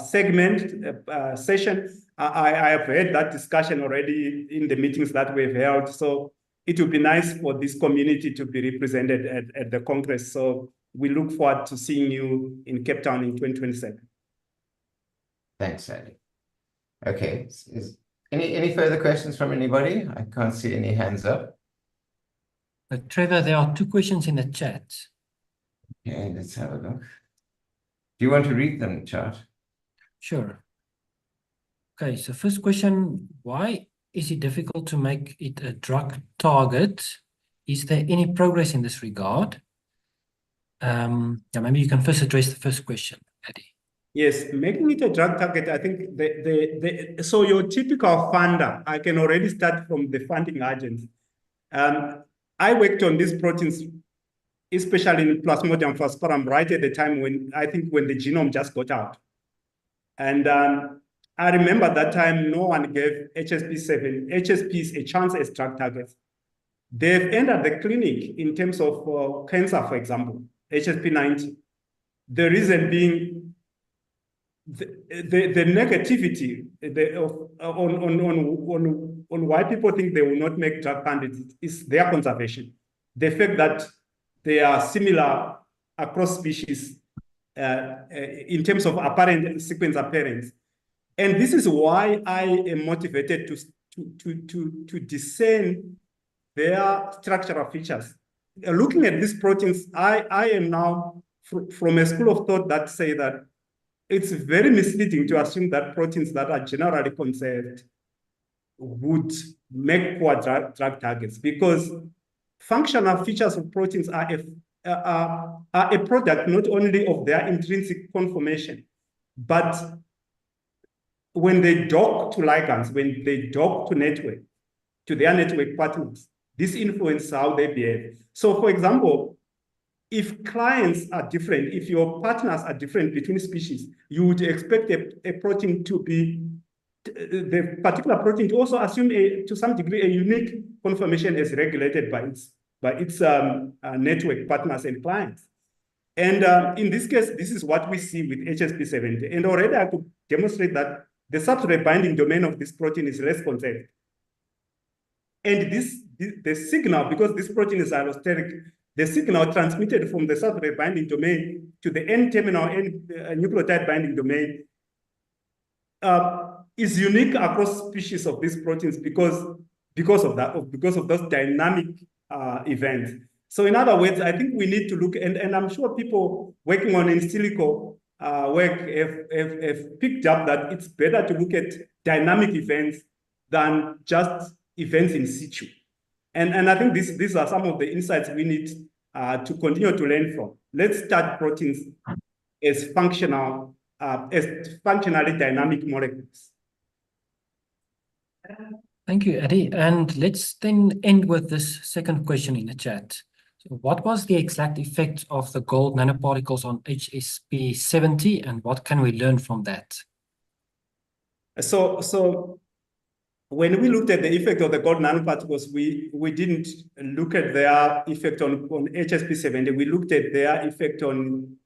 segment session. I have heard that discussion already in the meetings that we've held. So it would be nice for this community to be represented at the Congress. So we look forward to seeing you in Cape Town in 2027. Thanks, Andy. Okay, any further questions from anybody? I can't see any hands up. Trevor, there are 2 questions in the chat. Okay, let's have a look. Do you want to read them, Chart? Sure. Okay, so first question, why is it difficult to make it a drug target? Is there any progress in this regard? Yeah, maybe you can first address the first question, Eddie. Yes, making it a drug target, I think so your typical funder, I can already start from the funding agents. I worked on these proteins, especially in Plasmodium falciparum, right at the time when the genome just got out. And I remember that time no one gave HSPs a chance as drug targets. They've entered the clinic in terms of cancer, for example, HSP90. The reason being the negativity on why people think they will not make drug candidates is their conservation. The fact that they are similar across species in terms of apparent sequence appearance. And this is why I am motivated to discern their structural features. Looking at these proteins, I am now from a school of thought that say that it's very misleading to assume that proteins that are generally conserved would make poor drug targets, because functional features of proteins are a product not only of their intrinsic conformation, but when they dock to ligands, when they dock to their network partners, this influences how they behave. So, for example, if clients are different, if your partners are different between species, you would expect a protein to be, the particular protein to also assume to some degree a unique conformation as regulated by its network partners and clients. And in this case, this is what we see with HSP70. And already I could demonstrate that the substrate binding domain of this protein is less conserved. And the signal, because this protein is allosteric, the signal transmitted from the substrate binding domain to the N-terminal nucleotide binding domain is unique across species of these proteins because of those dynamic events. So in other words, I think we need to look, and I'm sure people working on in silico work have picked up that it's better to look at dynamic events than just events in situ. And I think these are some of the insights we need to continue to learn from. Let's start proteins as functionally dynamic molecules. Thank you, Eddie. And let's then end with this second question in the chat. So what was the exact effect of the gold nanoparticles on HSP70, and what can we learn from that? So when we looked at the effect of the gold nanoparticles, we didn't look at their effect on HSP70. We looked at their effect on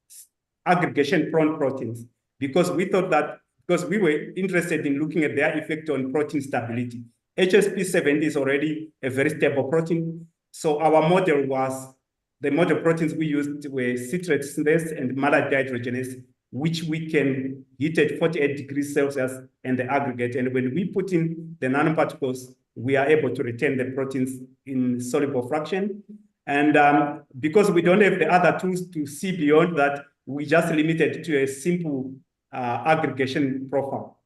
aggregation-prone proteins, because we thought that, because we were interested in looking at their effect on protein stability. HSP70 is already a very stable protein. So our model was, the model proteins we used were citrate synthase and malate dehydrogenase, which we can heat at 48 degrees Celsius and the aggregate. And when we put in the nanoparticles, we are able to retain the proteins in soluble fraction. And because we don't have the other tools to see beyond that, we just limited to a simple aggregation profile.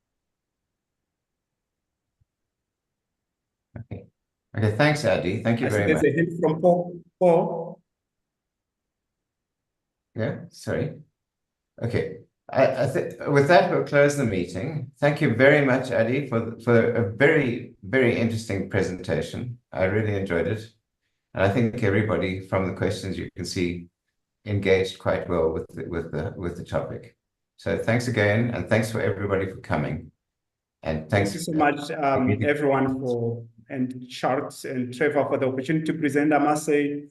Okay, thanks, Adi. Thank you very much. There's a hint from Paul. Yeah, sorry. Okay, I think with that, we'll close the meeting. Thank you very much, Adi, for a very, very interesting presentation. I really enjoyed it. And I think everybody from the questions you can see engaged quite well with the topic. So thanks again, and thanks for everybody for coming. And thanks. Thank you so much, everyone, and Charles and Trevor, for the opportunity to present. I must say,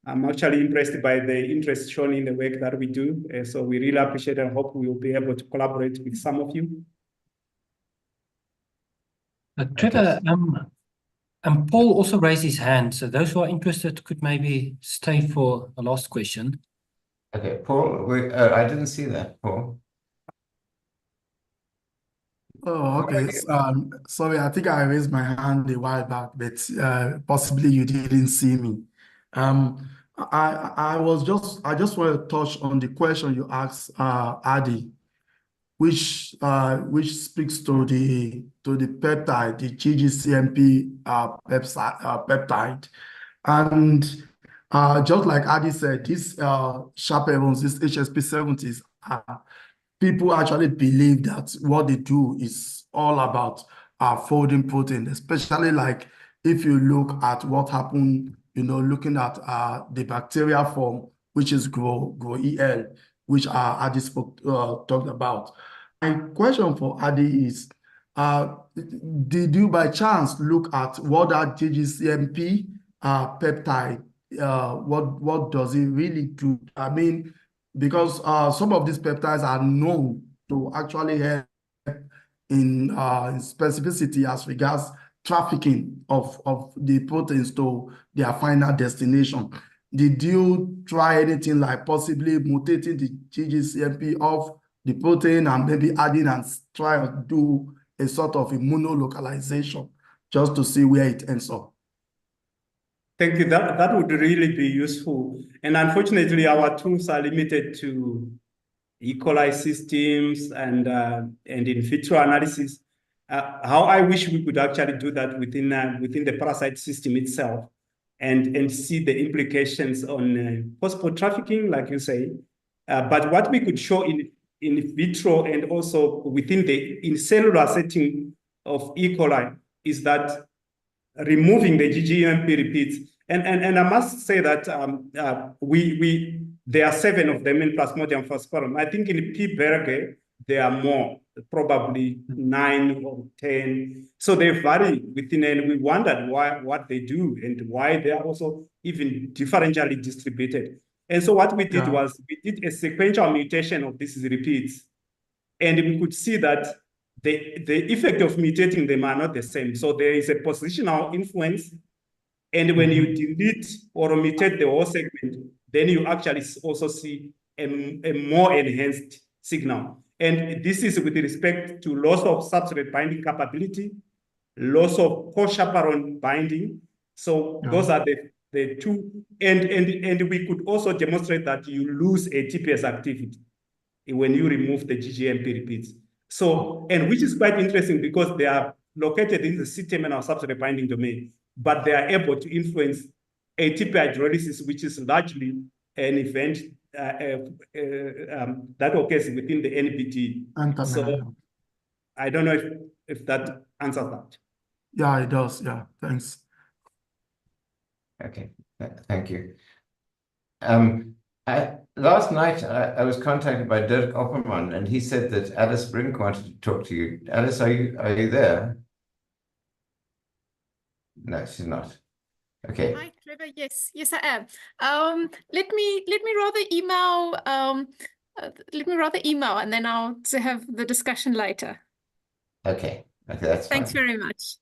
I'm actually impressed by the interest shown in the work that we do. So we really appreciate and hope we will be able to collaborate with some of you. Trevor, Paul also raised his hand. So those who are interested could maybe stay for a last question. Okay, Paul, I didn't see that, Paul. Oh, okay. Sorry, I think I raised my hand a while back, but possibly you didn't see me. I just want to touch on the question you asked Adi, which speaks to the peptide, the GGCMP peptide, and just like Adi said, these chaperones, these HSP70s, people actually believe that what they do is all about folding protein, especially like if you look at what happened, looking at the bacteria form, which is GRO-EL, which Adi talked about. My question for Adi is, did you by chance look at what that GGCMP peptide, what does it really do? I mean, because some of these peptides are known to actually help in specificity as regards trafficking of the proteins to their final destination. Did you try anything like possibly mutating the GGCMP of the protein and maybe adding and try to do a sort of immunolocalization just to see where it ends up? Thank you. That would really be useful. And unfortunately, our tools are limited to E. coli systems and in vitro analysis. How I wish we could actually do that within the parasite system itself, and see the implications on possible trafficking, like you say. But what we could show in vitro and also within in cellular setting of E. coli is that removing the GGMP repeats, and I must say that there are 7 of them in Plasmodium falciparum. I think in P. berger there are more, probably 9 or 10. So they vary within, and we wondered what they do and why they are also even differentially distributed. And so what we did was we did a sequential mutation of these repeats, and we could see that the effect of mutating them are not the same. So there is a positional influence. And when you delete or mutate the whole segment, then you actually also see a more enhanced signal. And this is with respect to loss of substrate binding capability, loss of co-chaperone binding. So those are the two. And we could also demonstrate that you lose a TPS activity when you remove the GGMP repeats. So, and which is quite interesting because they are located in the C-terminal substrate binding domain, but they are able to influence ATP hydrolysis, which is largely an event that occurs within the NBD. So I don't know if that answers that. Yeah, it does. Yeah, thanks. Okay, thank you. Last night, I was contacted by Dirk Opperman, and he said that Alice Brink wanted to talk to you. Alice, are you there? No, she's not. Okay. Hi, Trevor. Yes, I am. Let me rather email. Let me rather email, and then I'll have the discussion later. Okay, that's fine. Thanks very much.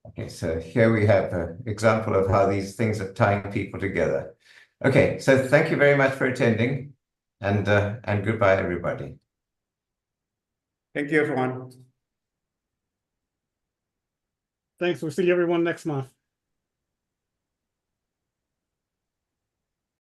Okay, so here we have an example of how these things are tying people together. Okay, so thank you very much for attending, and goodbye, everybody. Thank you, everyone. Thanks. We'll see everyone next month.